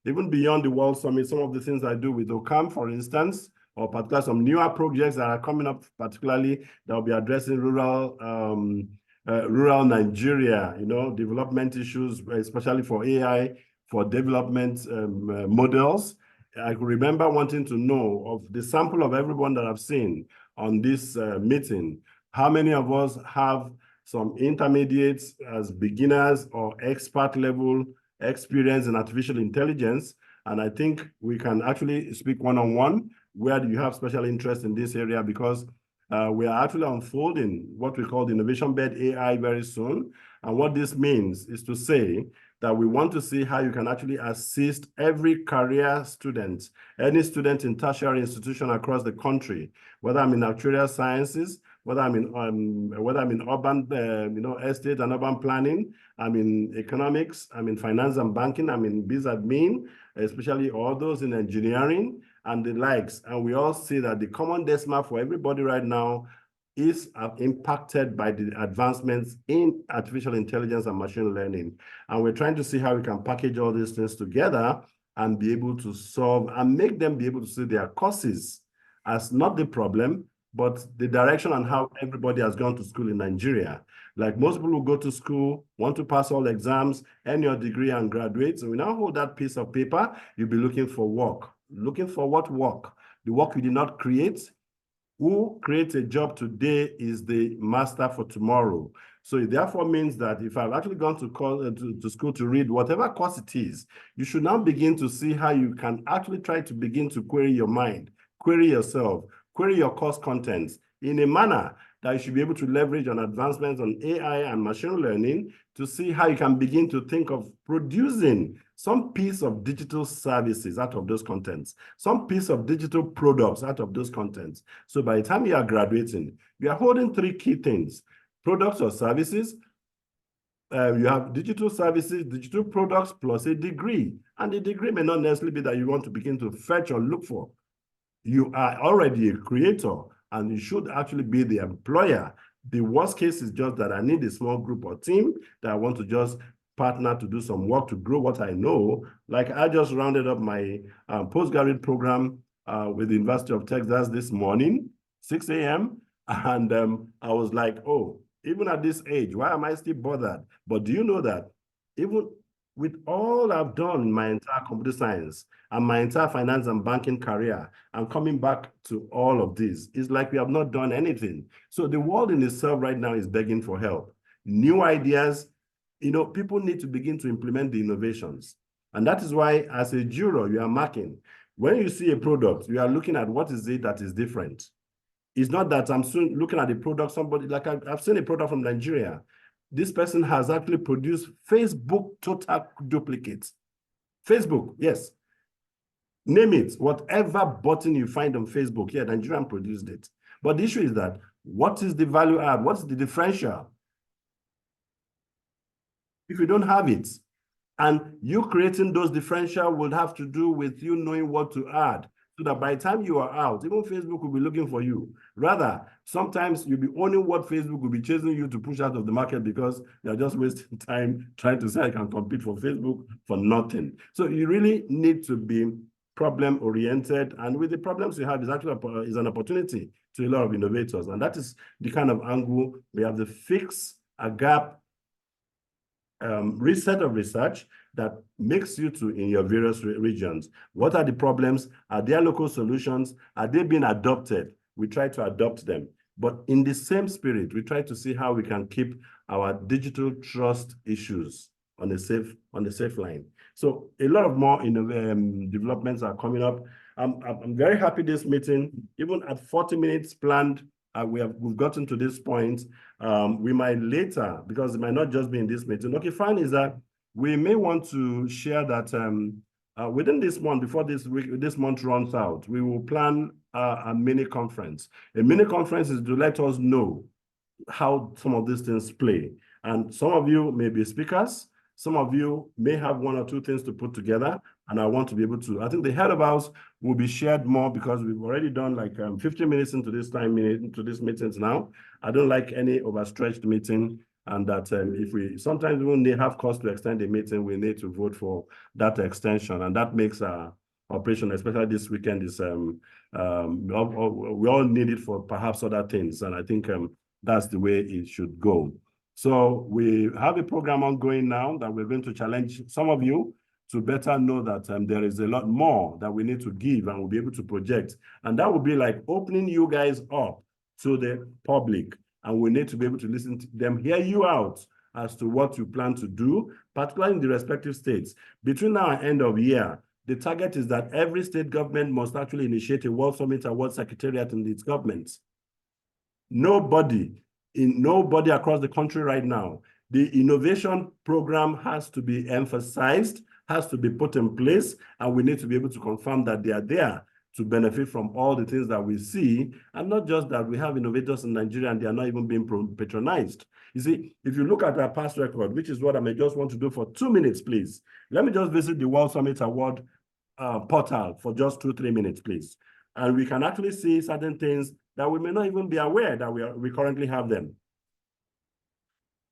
even beyond the World Summit, some of the things I do with OCAM, for instance, or particularly some newer projects that are coming up, particularly that will be addressing rural Nigeria, you know, development issues, especially for AI, for development models. I could remember wanting to know of the sample of everyone that I've seen on this meeting, how many of us have some intermediates as beginners or expert level experience in artificial intelligence. And I think we can actually speak one-on-one. Where do you have special interest in this area? Because we are actually unfolding what we call the Innovation Bed AI very soon. And what this means is to say that we want to see how you can actually assist every career student, any student in tertiary institution across the country, whether I'm in actuarial sciences, whether I'm in urban, you know, estate and urban planning, I'm in economics, I'm in finance and banking, I'm in biz admin, especially all those in engineering and the likes. And we all see that the common decimal for everybody right now is impacted by the advancements in artificial intelligence and machine learning. And we're trying to see how we can package all these things together and be able to solve and make them be able to see their courses as not the problem, but the direction and how everybody has gone to school in Nigeria. Like most people who go to school, want to pass all exams, earn your degree and graduate. So we now hold that piece of paper, you'll be looking for work. Looking for what work? The work you did not create. Who creates a job today is the master for tomorrow. So it therefore means that if I've actually gone to school to read whatever course it is, you should now begin to see how you can actually try to begin to query your mind, query yourself, query your course contents in a manner that you should be able to leverage on advancements on AI and machine learning to see how you can begin to think of producing some piece of digital services out of those contents, some piece of digital products out of those contents. So by the time you are graduating, you are holding three key things: products or services. You have digital services, digital products, plus a degree. And the degree may not necessarily be that you want to begin to fetch or look for. You are already a creator, and you should actually be the employer. The worst case is just that I need a small group or team that I want to just partner to do some work to grow what I know. Like I just rounded up my postgraduate program with the University of Texas this morning, 6 a.m. And I was like, oh, even at this age, why am I still bothered? But do you know that even with all I've done in my entire computer science and my entire finance and banking career, I'm coming back to all of this. It's like we have not done anything. So the world in itself right now is begging for help. New ideas, you know, people need to begin to implement the innovations. And that is why as a juror, you are marking. When you see a product, you are looking at what is it that is different. It's not that I'm soon looking at the product, somebody, like I've seen a product from Nigeria. This person has actually produced Facebook total duplicates. Facebook, yes. Name it, whatever button you find on Facebook, yeah, Nigerian produced it. But the issue is that, what is the value add? What's the differential? If you don't have it, and you creating those differential will have to do with you knowing what to add, so that by the time you are out, even Facebook will be looking for you. Rather, sometimes you'll be owning what Facebook will be chasing you to push out of the market because they're just wasting time trying to say I can compete for Facebook for nothing. So you really need to be problem-oriented, and with the problems you have is actually is an opportunity to a lot of innovators, and that is the kind of angle we have to fix a gap reset of research that makes you to in your various regions. What are the problems? Are there local solutions? Are they being adopted? We try to adopt them. But in the same spirit, we try to see how we can keep our digital trust issues on a safe line. So a lot of more developments are coming up. I'm very happy this meeting, even at 40 minutes planned, we've gotten to this point. We might later, because it might not just be in this meeting. Okay, fine, is that we may want to share that within this month, before this month runs out, we will plan a mini conference. A mini conference is to let us know how some of these things play. And some of you may be speakers, some of you may have one or two things to put together, and I want to be able to. I think the head of house will be shared more because we've already done like 15 minutes into this into these meetings now. I don't like any overstretched meeting, and that if we sometimes when they have cost to extend the meeting, we need to vote for that extension, and that makes our operation, especially this weekend, is we all need it for perhaps other things, and I think that's the way it should go. So we have a program ongoing now that we're going to challenge some of you to better know that there is a lot more that we need to give and we'll be able to project. And that will be like opening you guys up to the public. And we need to be able to listen to them, hear you out as to what you plan to do, particularly in the respective states. Between now and end of year, the target is that every state government must actually initiate a World Summit and World Secretariat in its governments. Nobody across the country right now. The innovation program has to be emphasized, has to be put in place, and we need to be able to confirm that they are there to benefit from all the things that we see, and not just that we have innovators in Nigeria and they are not even being patronized. You see, if you look at our past record, which is what I may just want to do for 2 minutes, please. Let me just visit the World Summit Award portal for just 2-3 minutes, please. And we can actually see certain things that we may not even be aware that we currently have them.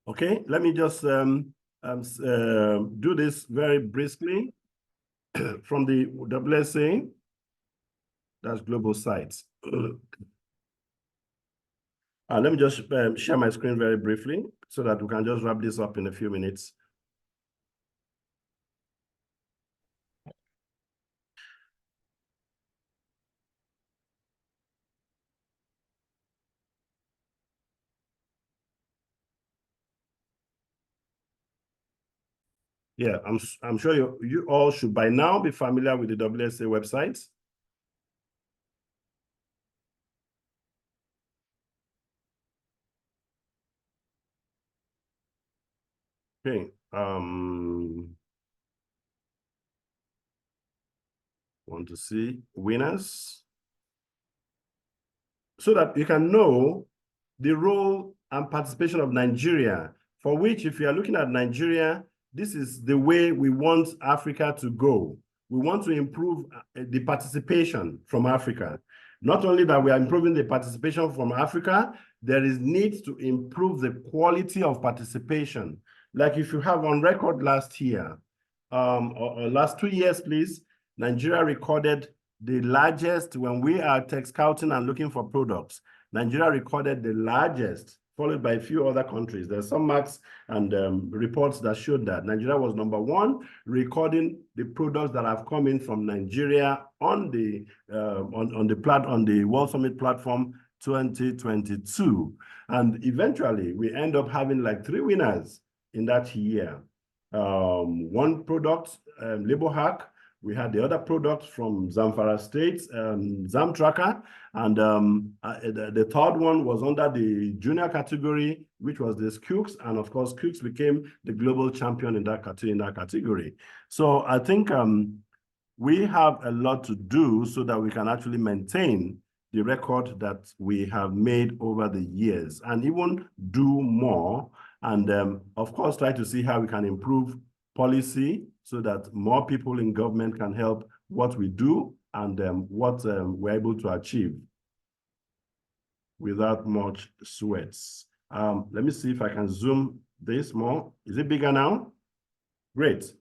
Okay, let me just do this very briskly from the WSA. That's global sites. Let me just share my screen very briefly so that we can just wrap this up in a few minutes. Yeah, I'm sure you all should by now be familiar with the WSA website. Okay. Want to see winners so that you can know the role and participation of Nigeria, for which, if you are looking at Nigeria, this is the way we want Africa to go. We want to improve the participation from Africa. Not only that we are improving the participation from Africa, there is need to improve the quality of participation. Like if you have on record last year, or last 2 years, please, Nigeria recorded the largest, when we are tech scouting and looking for products, Nigeria recorded the largest, followed by a few other countries. There's some marks and reports that showed that Nigeria was #1, recording the products that have come in from Nigeria on the on the World Summit platform 2022. And eventually, we end up having like 3 winners in that year. One product, LabelHack. We had the other products from Zamfara State, ZamTracker, and the third one was under the junior category, which was the Skooks, and of course, Skooks became the global champion in that category. So I think we have a lot to do so that we can actually maintain the record that we have made over the years, and even do more, and of course, try to see how we can improve policy so that more people in government can help what we do and what we're able to achieve without much sweats. Let me see if I can zoom this more. Is it bigger now? Great.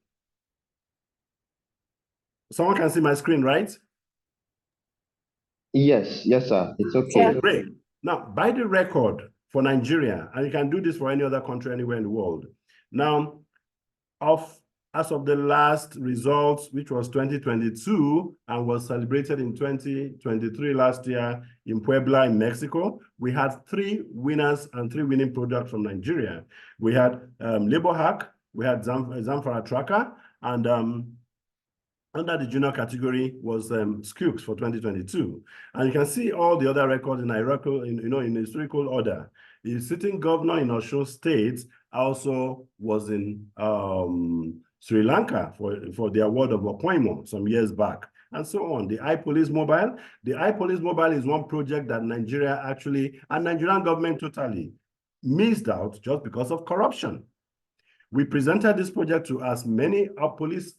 Someone can see my screen, right? Yes, sir. It's okay. Okay, great. Now, by the record for Nigeria, and you can do this for any other country anywhere in the world. Now, as of the last results, which was 2022 and was celebrated in 2023 last year in Puebla in Mexico, we had 3 winners and 3 winning products from Nigeria. We had LabelHack, we had Zamfara Tracker, and under the junior category was Skooks for 2022. And you can see all the other records in historical order. The sitting governor in Osun State also was in Sri Lanka for the award of Okoimo some years back, and so on. The iPolice Mobile. The iPolice Mobile is one project that Nigeria actually, and Nigerian government totally missed out just because of corruption. We presented this project to as many police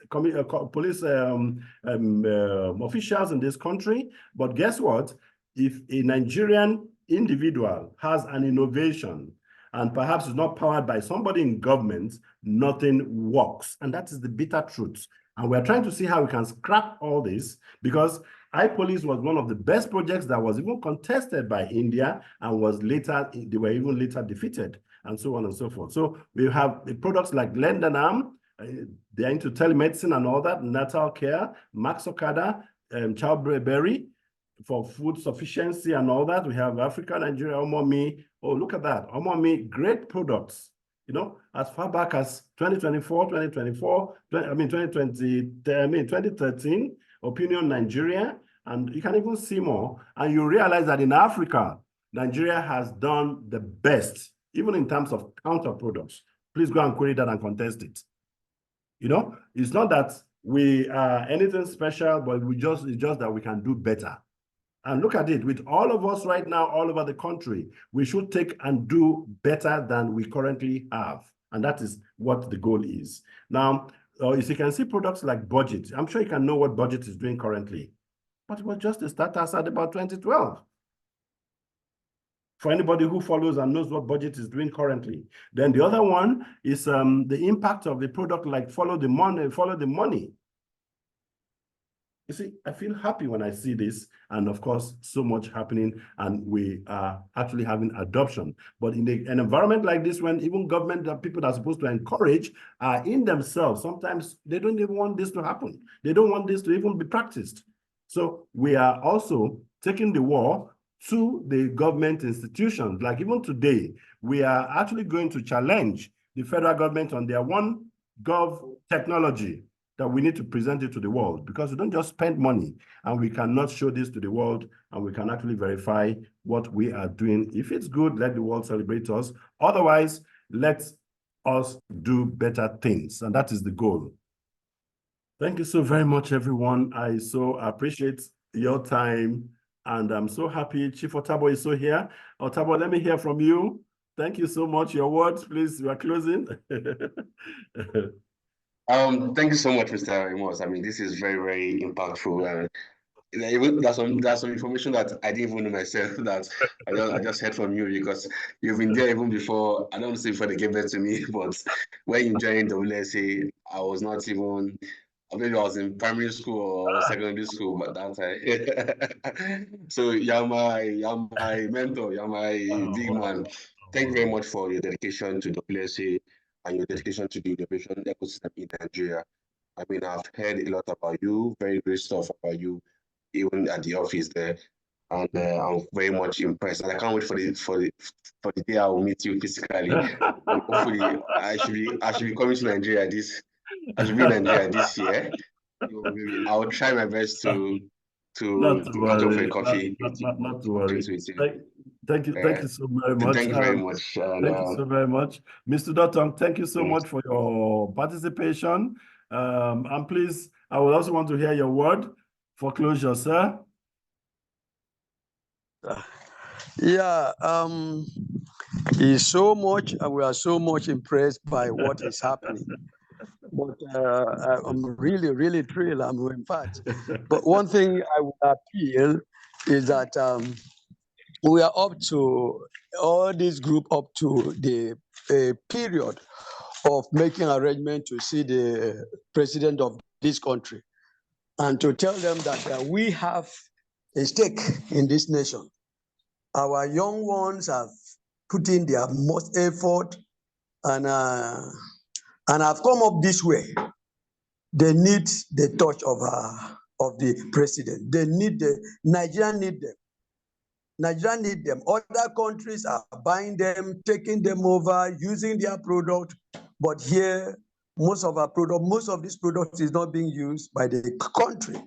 officials in this country, but guess what? If a Nigerian individual has an innovation and perhaps is not powered by somebody in government, nothing works. And that is the bitter truth. And we're trying to see how we can scrap all this, because iPolice was one of the best projects that was even contested by India and was later, they were even later defeated, and so on and so forth. So we have the products like Lendanam, they're into telemedicine and all that, natal care, Max Okada, Childberry, for food sufficiency and all that. We have Africa, Nigeria, Omomi. Oh, look at that. Omomi, great products. You know, as far back as 2013, Opinion Nigeria, and you can even see more. And you realize that in Africa, Nigeria has done the best, even in terms of counter products. Please go and query that and contest it. You know, it's not that we are anything special, but it's just that we can do better. And look at it, with all of us right now, all over the country, we should take and do better than we currently have. And that is what the goal is. Now, if you can see products like Budget, I'm sure you can know what Budget is doing currently. But it was just a startup at about 2012. For anybody who follows and knows what Budget is doing currently. Then the other one is the impact of the product like Follow the Money. You see, I feel happy when I see this, and of course, so much happening, and we are actually having adoption. But in an environment like this, when even government, the people that are supposed to encourage are in themselves, sometimes they don't even want this to happen. They don't want this to even be practiced. So we are also taking the war to the government institutions. Like even today, we are actually going to challenge the federal government on their OneGov technology, that we need to present it to the world, because we don't just spend money and we cannot show this to the world and we can actually verify what we are doing. If it's good, let the world celebrate us. Otherwise, let's us do better things, and that is the goal. Thank you so very much, everyone. I so appreciate your time, and I'm so happy Chief Otabo is so here. Otabo, let me hear from you. Thank you so much. Your words, please. We are closing. Thank you so much, Mr. Amos. I mean, this is very, very impactful. Even there's some information that I didn't even know myself that I just heard from you, because you've been there even before. I don't say before they gave it to me, but when you joined the WSA, I was not even. Maybe I was in primary school or secondary school, but that's so you're my mentor, you're my big man. Thank you very much for your dedication to the WSA and your dedication to the innovation ecosystem in Nigeria. I mean, I've heard a lot about you, very great stuff about you, even at the office there, and I'm very much impressed. And I can't wait for the day I will meet you physically. And hopefully, I should be coming to Nigeria I should be in Nigeria this year. I will try my best to not to meet up for a worry. coffee. Not to worry. Thank you so very much. Thank you very much. Thank you so very much. Mr. Dotton, thank you so much for your participation. And please, I would also want to hear your word for closure, sir. Yeah, it's so much, we are so much impressed by what is happening. But I'm really, really thrilled. In fact. But one thing I would appeal is that we are up to all this group up to the period of making arrangement to see the president of this country, and to tell them that we have a stake in this nation. Our young ones have put in their most effort, and have come up this way. They need the touch of the president. Nigeria need them. Nigeria need them. Other countries are buying them, taking them over, using their product. But here, most of this product is not being used by the country.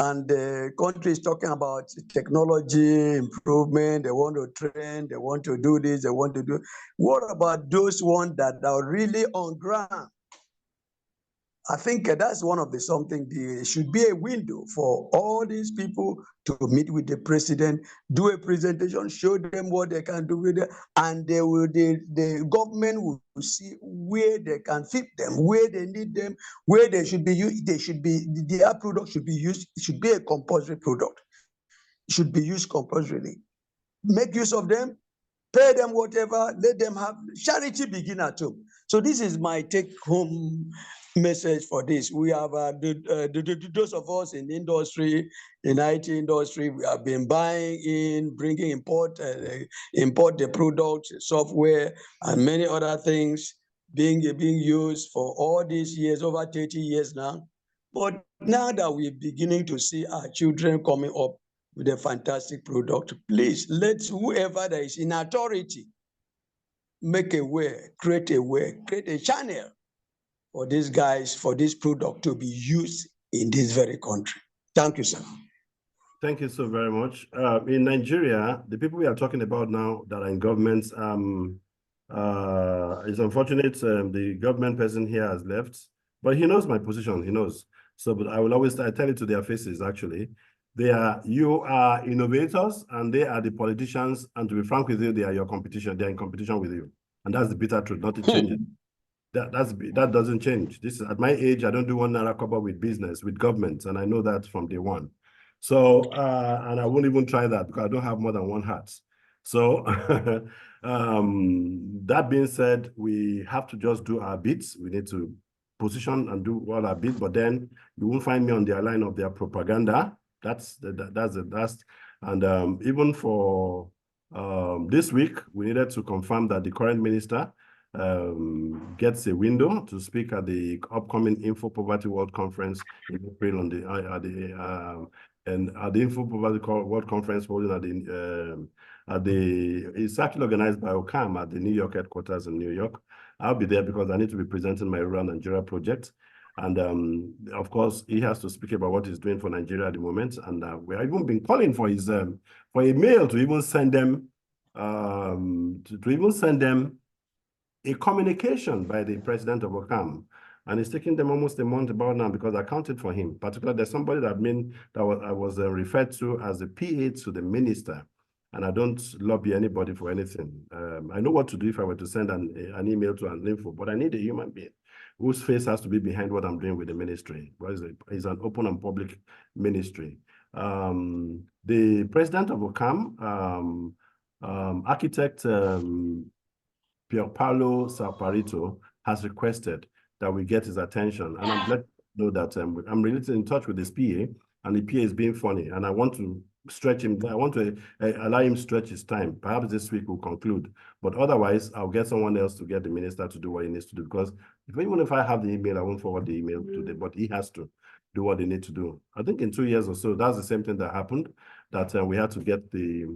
And the country is talking about technology improvement. They want to train, they want to do this, they want to do. What about those ones that are really on ground? I think that's one of something. There should be a window for all these people to meet with the president, do a presentation, show them what they can do with it, and the government will see where they can fit them, where they need them, where they should be used. Their product should be used. It should be a compulsory product. It should be used compulsorily. Make use of them, pay them whatever, let them have charity begin at home. So this is my take-home message for this. We have those of us in industry, in IT industry, we have been buying bringing import the products, software, and many other things being used for all these years, over 30 years now. But now that we're beginning to see our children coming up with a fantastic product, please let whoever that is in authority make a way, create a channel for these guys, for this product to be used in this very country. Thank you, sir. Thank you so very much. In Nigeria, the people we are talking about now that are in governments, it's unfortunate the government person here has left, but he knows my position, he knows. So, but I will always tell it to their faces, actually. You are innovators, and they are the politicians, and to be frank with you, they are your competition. They're in competition with you. And that's the bitter truth, not to change it. That doesn't change. This is at my age, I don't do one naira cover with business, with government, and I know that from day one. So, and I won't even try that because I don't have more than one hat. So, that being said, we have to just do our bits. We need to position and do all our bits, but then you won't find me on the line of their propaganda. That's. And even for this week, we needed to confirm that the current minister gets a window to speak at the upcoming Info Poverty World Conference in April on the Info Poverty World Conference holding it's actually organized by OCAM at the New York headquarters in New York. I'll be there because I need to be presenting my Rural Nigeria project. And of course, he has to speak about what he's doing for Nigeria at the moment. And we have even been calling for his for a mail to even send them a communication by the president of OCAM, and it's taking them almost a month about now because I counted for him. Particularly, there's somebody that I was referred to as the PA to the minister, and I don't lobby anybody for anything. I know what to do if I were to send an email to an info, but I need a human being whose face has to be behind what I'm doing with the ministry. It's an open and public ministry. The president of OCAM, architect Pierpaolo Saparito, has requested that we get his attention, and I'm glad to know that I'm really in touch with his PA, and the PA is being funny, and I want to stretch him. I want to allow him stretch his time. Perhaps this week we'll conclude, but otherwise I'll get someone else to get the minister to do what he needs to do, because even if I have the email, I won't forward the email to them, but he has to do what they need to do. I think in 2 years or so, that's the same thing that happened, that we had to get the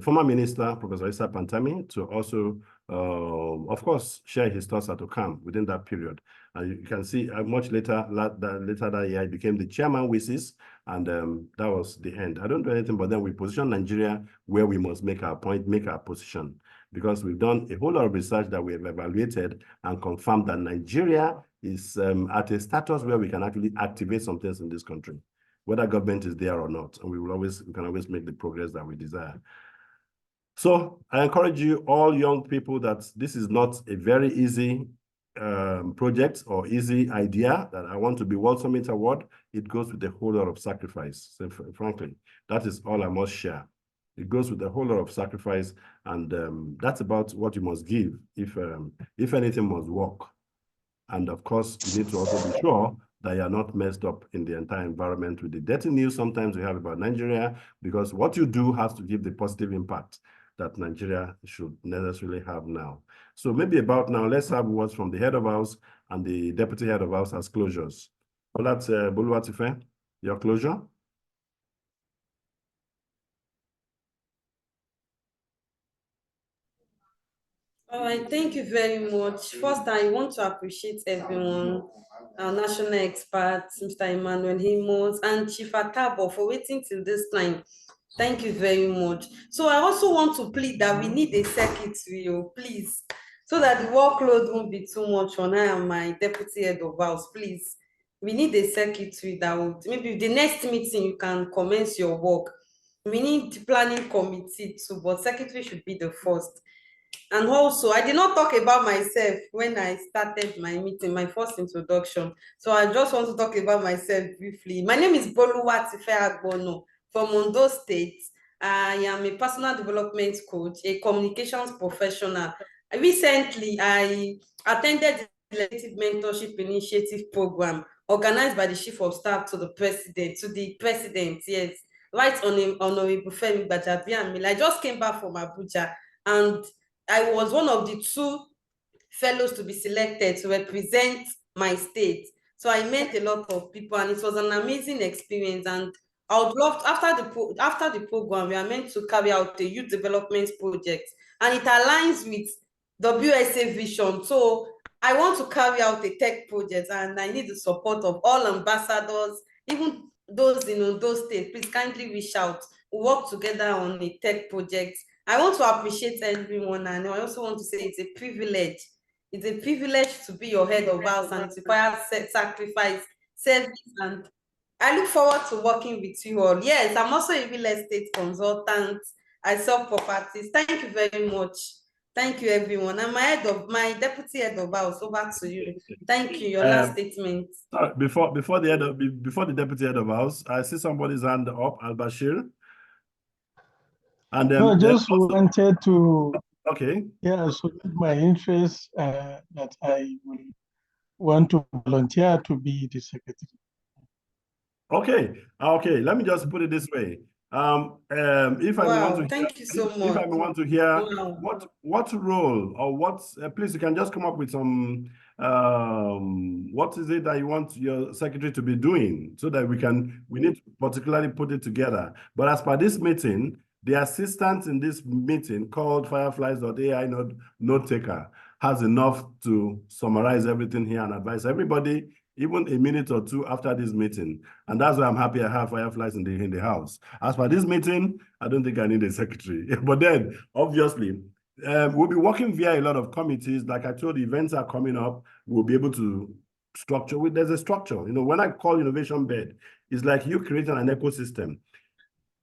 former minister, Professor Issa Pantami, to also, of course, share his thoughts at OCAM within that period. And you can see much later that year, he became the chairman WSIS, and that was the end. I don't do anything, but then we position Nigeria where we must make our point, make our position, because we've done a whole lot of research that we have evaluated and confirmed that Nigeria is at a status where we can actually activate some things in this country, whether government is there or not, and we can always make the progress that we desire. So I encourage you, all young people, that this is not a very easy project or easy idea, that I want to be World Summit Award. It goes with a whole lot of sacrifice. So frankly, that is all I must share. It goes with a whole lot of sacrifice, and that's about what you must give if anything must work. And of course, you need to also be sure that you are not messed up in the entire environment with the dirty news sometimes we have about Nigeria, because what you do has to give the positive impact that Nigeria should necessarily have now. So maybe about now, let's have words from the head of house and the deputy head of house as closures. So that's Boluwatife, your closure. All right, thank you very much. First, I want to appreciate everyone, our national experts, Mr. Emmanuel Himos and Chief Atabo, for waiting till this time. Thank you very much. So I also want to plead that we need a secretary, please, so that the workload won't be too much on I and my deputy head of house, please. We need a secretary that would, maybe the next meeting you can commence your work. We need the planning committee too, but secretary should be the first. And also, I did not talk about myself when I started my meeting, my first introduction. So I just want to talk about myself briefly. My name is Boluwatife Agbono from Ondo State. I am a personal development coach, a communications professional. Recently, I attended the Legislative Mentorship Initiative Program organized by the Chief of Staff to the President, yes, right on Honorable Femi Gbajabiamila. I just came back from Abuja, and I was one of the 2 fellows to be selected to represent my state. So I met a lot of people, and it was an amazing experience. And I would love to, after the program, we are meant to carry out a youth development project, and it aligns with WSA vision. So I want to carry out a tech project, and I need the support of all ambassadors, even those in those states. Please kindly reach out. We work together on a tech project. I want to appreciate everyone, and I also want to say it's a privilege. It's a privilege to be your head of house, and it requires sacrifice, service, and I look forward to working with you all. Yes, I'm also a real estate consultant. I sell properties. Thank you very much. Thank you, everyone. And my deputy head of house, over to you. Thank you. Your last statement. Before the deputy head of house, I see somebody's hand up, Al Bashir. And no, I just wanted to so my interest that I will want to volunteer to be the secretary. Okay. Let me just put it this way. If I want to hear what role or what, please, you can just come up with some. What is it that you want your secretary to be doing, so that we need to particularly put it together. But as per this meeting, the assistant in this meeting, called Fireflies.ai Note Taker, has enough to summarize everything here and advise everybody, even a minute or 2 after this meeting. And that's why I'm happy I have Fireflies in the house. As per this meeting, I don't think I need a secretary. But then, obviously, We'll be working via a lot of committees. Like I told you, events are coming up. We'll be able to structure. There's a structure. You know, when I call innovation bed, it's like you creating an ecosystem.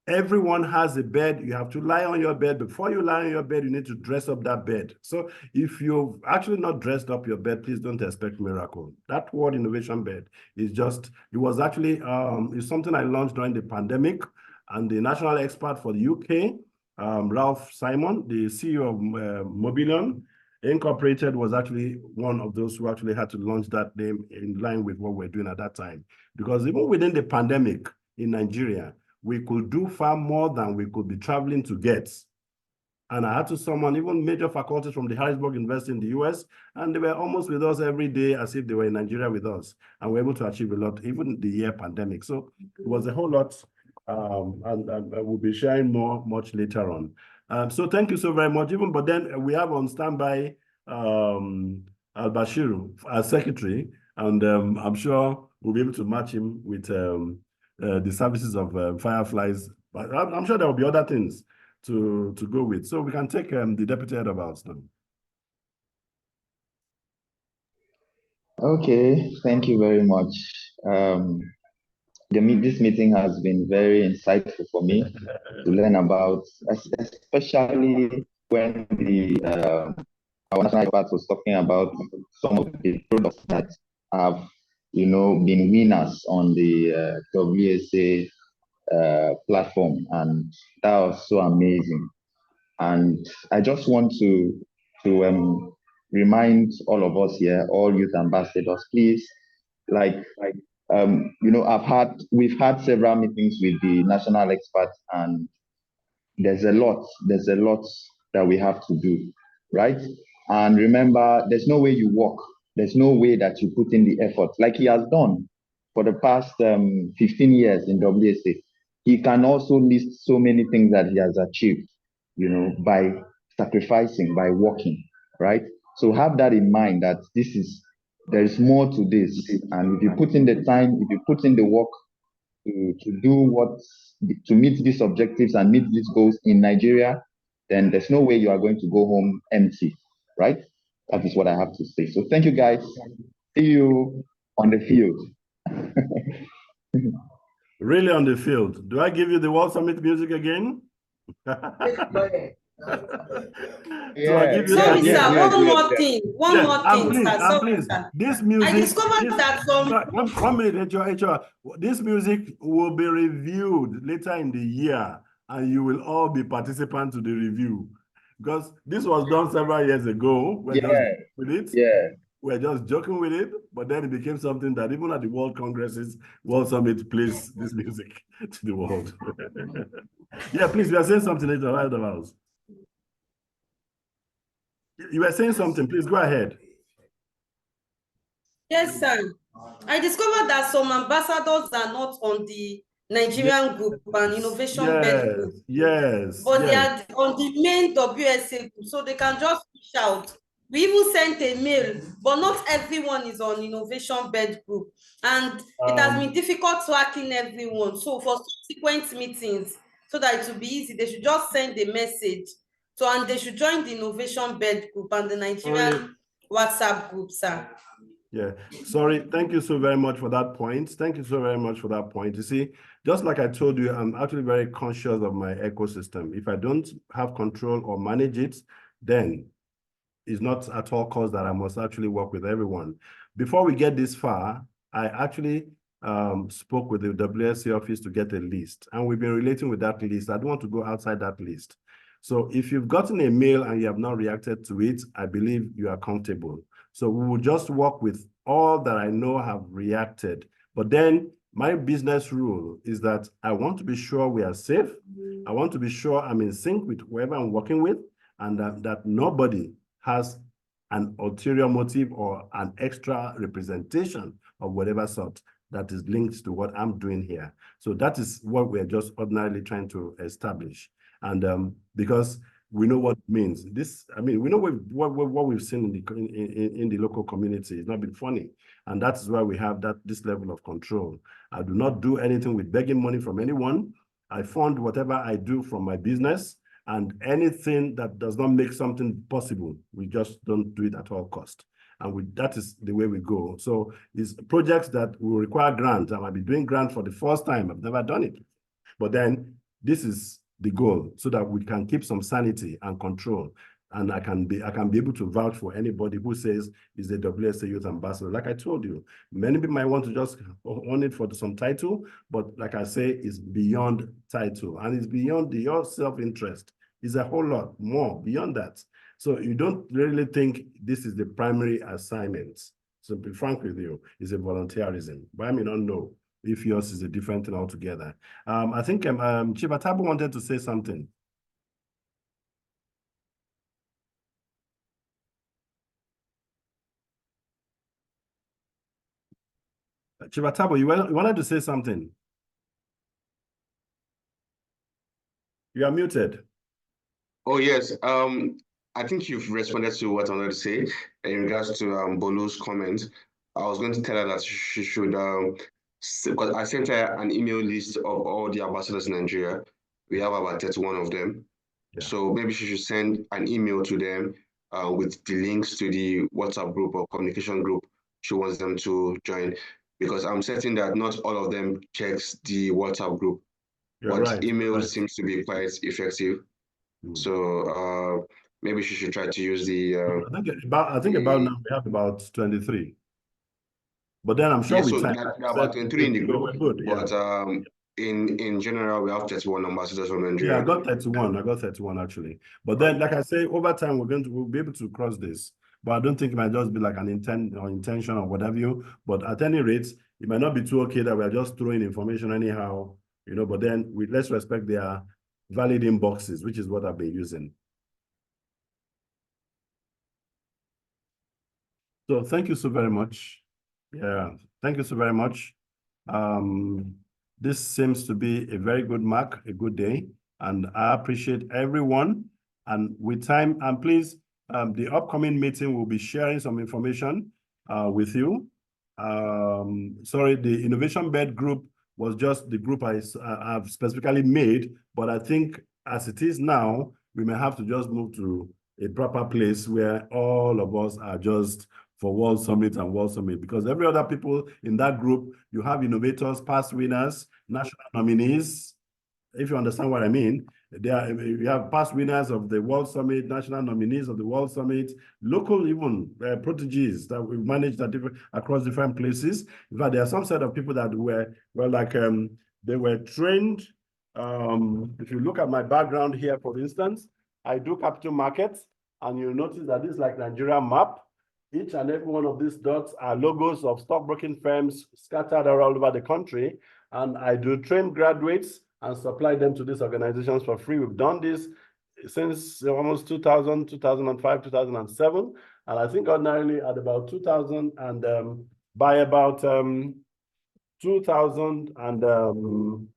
Everyone has a bed. You have to lie on your bed. Before you lie on your bed, you need to dress up that bed. So if you've actually not dressed up your bed, please don't expect miracle. That word innovation bed is just, it was actually, it's something I launched during the pandemic, and the national expert for the UK, Ralph Simon, the CEO of Mobilion Incorporated, was actually one of those who actually had to launch that name in line with what we're doing at that time. Because even within the pandemic in Nigeria, we could do far more than we could be traveling to get. And I had to summon even major faculties from the Harrisburg University in the US, and they were almost with us every day as if they were in Nigeria with us. And we were able to achieve a lot, even the year pandemic. So it was a whole lot, and we'll be sharing more much later on. So thank you so very much. But then we have on standby Al-Bashiru, our secretary, and I'm sure we'll be able to match him with the services of Fireflies, but I'm sure there will be other things to go with. So we can take the deputy head of ours now. Okay, thank you very much. This meeting has been very insightful for me to learn about, especially when our national expert was talking about some of the products that have, you know, been winners on the WSA platform, and that was so amazing. And I just want to remind all of us here, all youth ambassadors, please, you know, we've had several meetings with the national experts, and there's a lot that we have to do, right? And remember, there's no way you walk. There's no way that you put in the effort like he has done for the past 15 years in WSA. He can also list so many things that he has achieved, you know, by sacrificing, by working, right? So have that in mind, that there is more to this. And if you put in the time, if you put in the work to meet these objectives and meet these goals in Nigeria, then there's no way you are going to go home empty, right? That is what I have to say. So thank you, guys. See you on the field. Really on the field. Do I give you the World Summit music again? Sorry, sir. One more thing. Please, this music. I discovered that from. 1 minute, HR. This music will be reviewed later in the year, and you will all be participants to the review, because this was done several years ago. We're just joking with it, but then it became something that even at the World Congresses, World Summit plays this music to the world. Yeah, please, you are saying something later, right, of ours. You were saying something, please go ahead. Yes, sir. I discovered that some ambassadors are not on the Nigerian group and innovation bed group. Yes. But they are on the main WSA group, so they can just reach out. We even sent a mail, but not everyone is on innovation bed group. And it has been difficult tracking everyone. So for subsequent meetings, so that it will be easy, they should just send a message. So, and they should join the innovation bed group and the Nigerian WhatsApp group, sir. Yeah, sorry. Thank you so very much for that point. Thank you so very much for that point. You see, just like I told you, I'm actually very conscious of my ecosystem. If I don't have control or manage it, then it's not at all cost that I must actually work with everyone. Before we get this far, I actually spoke with the WSA office to get a list, and we've been relating with that list. I don't want to go outside that list. So if you've gotten a mail and you have not reacted to it, I believe you are comfortable. So we will just work with all that I know have reacted. But then my business rule is that I want to be sure we are safe. I want to be sure I'm in sync with whoever I'm working with, and that nobody has an ulterior motive or an extra representation of whatever sort that is linked to what I'm doing here. So that is what we're just ordinarily trying to establish. And because we know what it means. We know what we've seen in the local community. It's not been funny. And that's why we have this level of control. I do not do anything with begging money from anyone. I fund whatever I do from my business. And anything that does not make something possible, we just don't do it at all cost. And that is the way we go. So it's projects that will require grant. I might be doing grant for the first time. I've never done it. But then this is the goal, so that we can keep some sanity and control. And I can be able to vouch for anybody who says is a WSA Youth Ambassador. Like I told you, many people might want to just own it for some title, but like I say, it's beyond title, and it's beyond your self-interest. It's a whole lot more beyond that. So you don't really think this is the primary assignment. So to be frank with you, it's a volunteerism, but I may not know if yours is a different thing altogether. I think Chief Atabo wanted to say something. Chief Atabo, you wanted to say something? You are muted. Oh, yes. I think you've responded to what I wanted to say in regards to Bolu's comment. I was going to tell her that she should, because I sent her an email list of all the ambassadors in Nigeria. We have about 31 of them. Yeah. So maybe she should send an email to them with the links to the WhatsApp group or communication group she wants them to join. Because I'm certain that not all of them checks the WhatsApp group. But right, email seems to be quite effective. So maybe she should try to use the. I think about now we have about 23. But then I'm sure we there are about 23 in the group. Good, yeah. But in general, we have 31 ambassadors from Nigeria. Yeah, I got 31. I got 31 actually. But then, like I say, over time we'll be able to cross this. But I don't think it might just be like an intention or whatever you. But at any rate, it might not be too okay that we're just throwing information anyhow, you know. But then let's respect their valid inboxes, which is what I've been using. So thank you so very much. Yeah, thank you so very much. This seems to be a very good mark, a good day, and I appreciate everyone. And with time, and please, the upcoming meeting will be sharing some information with you. Sorry, the Innovation Bed group was just the group I've specifically made, but I think as it is now, we may have to just move to a proper place where all of us are just for World Summit and World Summit, because every other people in that group, you have innovators, past winners, national nominees, if you understand what I mean. We have past winners of the World Summit, national nominees of the World Summit, local even proteges that we managed across different places. In fact, there are some set of people that were like, they were trained. If you look at my background here, for instance, I do capital markets, and you'll notice that this is like Nigeria map. Each and every one of these dots are logos of stockbroking firms scattered all over the country. And I do train graduates and supply them to these organizations for free. We've done this since almost 2000, 2005, 2007. And I think ordinarily at about 2000 and by about 2000 and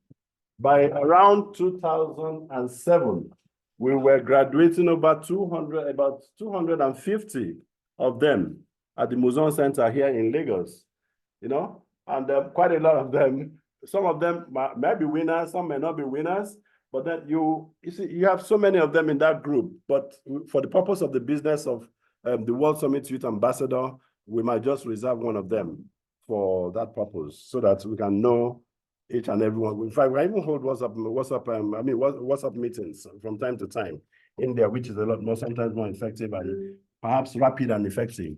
by around 2007, we were graduating about 250 of them at the Muzon Center here in Lagos, you know, and quite a lot of them. Some of them may be winners, some may not be winners, but then you see, you have so many of them in that group. But for the purpose of the business of the World Summit Youth Ambassador, we might just reserve one of them for that purpose, so that we can know each and every one. In fact, we even hold WhatsApp meetings from time to time in there, which is a lot more, sometimes more effective and perhaps rapid and effective.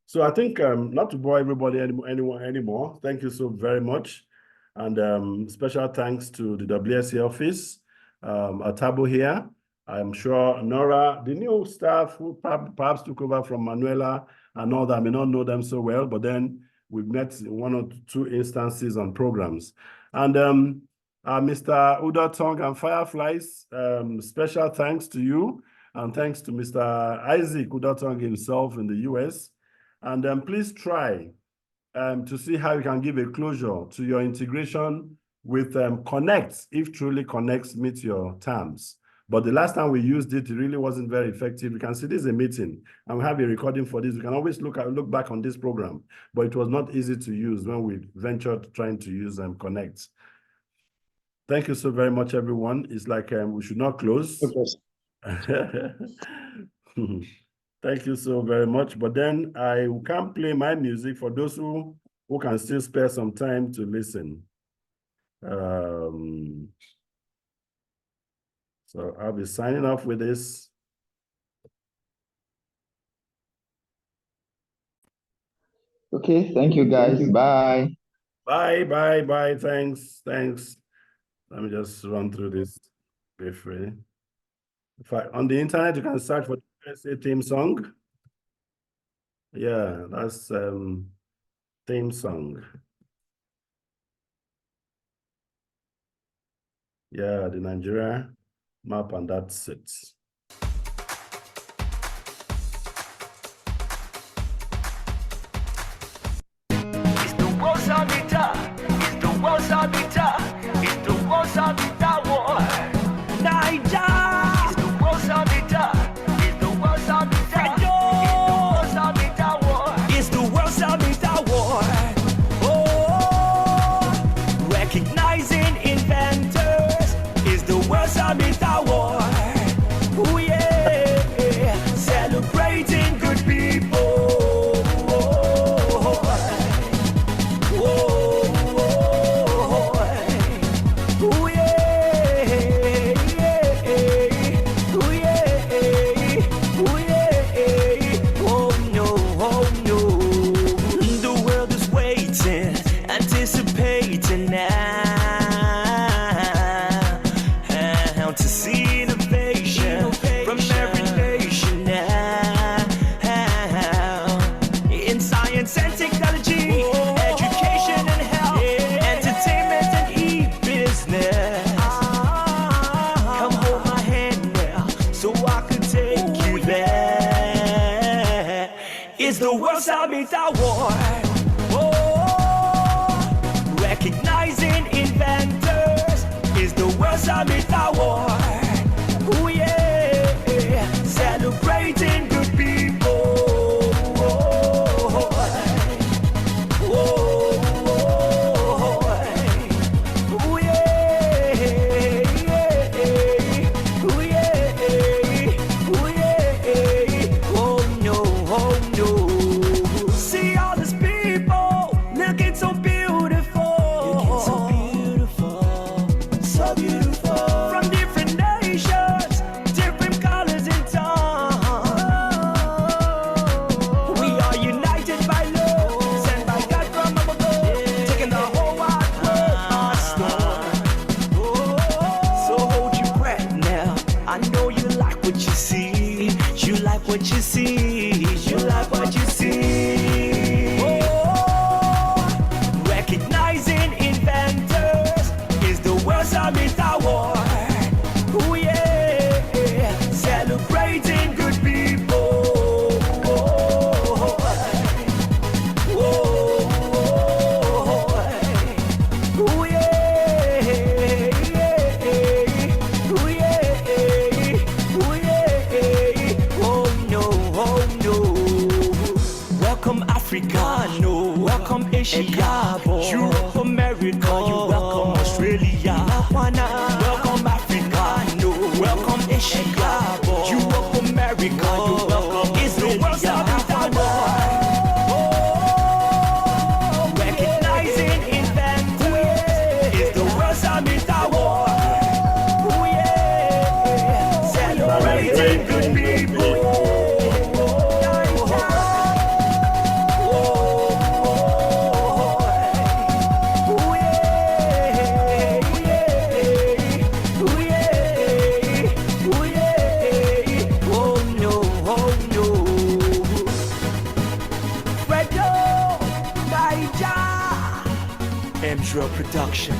So I think not to bore everybody anymore. Thank you so very much. And special thanks to the WSA office, Atabo here. I'm sure Nora, the new staff who perhaps took over from Manuela and all that, I may not know them so well, but then we've met in one or two instances on programs. And Mr. Udotong and Fireflies, special thanks to you. And thanks to Mr. Isaac Udotong himself in the US. And please try to see how you can give a closure to your integration with Connect, if truly Connect meets your terms. But the last time we used it, it really wasn't very effective. You can see this is a meeting, and we have a recording for this. We can always look back on this program, but it was not easy to use when we ventured trying to use Connect. Thank you so very much, everyone. It's like we should not close. Thank you so very much. But then I can't play my music for those who can still spare some time to listen. So I'll be signing off with this. Okay, thank you guys. Bye. Bye. Thanks. Let me just run through this briefly. In fact, on the internet, you can search for the USA theme song. Yeah, that's theme song. Yeah, the Nigeria map, and that's it. It's the world's arbiter. It's the world's arbiter. It's the world's arbiter war. Niger. It's the world's arbiter. It's the world's arbiter. It's the world's arbiter war. It's the world's arbiter war. Oh, recognizing inventors is the world's arbiter war. Oh yeah, celebrating good people. Anticipating now to see innovation from every nation now. In science and technology, education and health, entertainment and e-business. Come hold my hand now so I can take you there. It's the world's arbiter war. Recognizing inventors is the world's arbiter war. Oh yeah, celebrating good people. Oh yeah, oh no. See all these people looking so beautiful. So beautiful. From different nations, different colors and tongues. We are united by love, sent by God from above, taking the whole wide world by storm. So hold your breath now. I know you like what you see. You like what you see. You like what you see. Recognizing inventors is the world's arbiter war. Oh yeah, celebrating good people. Oh yeah, oh no. Welcome Africa, no. Welcome Asia, Europe, America, you welcome Australia. Welcome Africa, no. Welcome Asia, Europe, America, you welcome Israel. World's arbiter war. Recognizing inventors is the world's arbiter war. Oh yeah, celebrating good people. Production.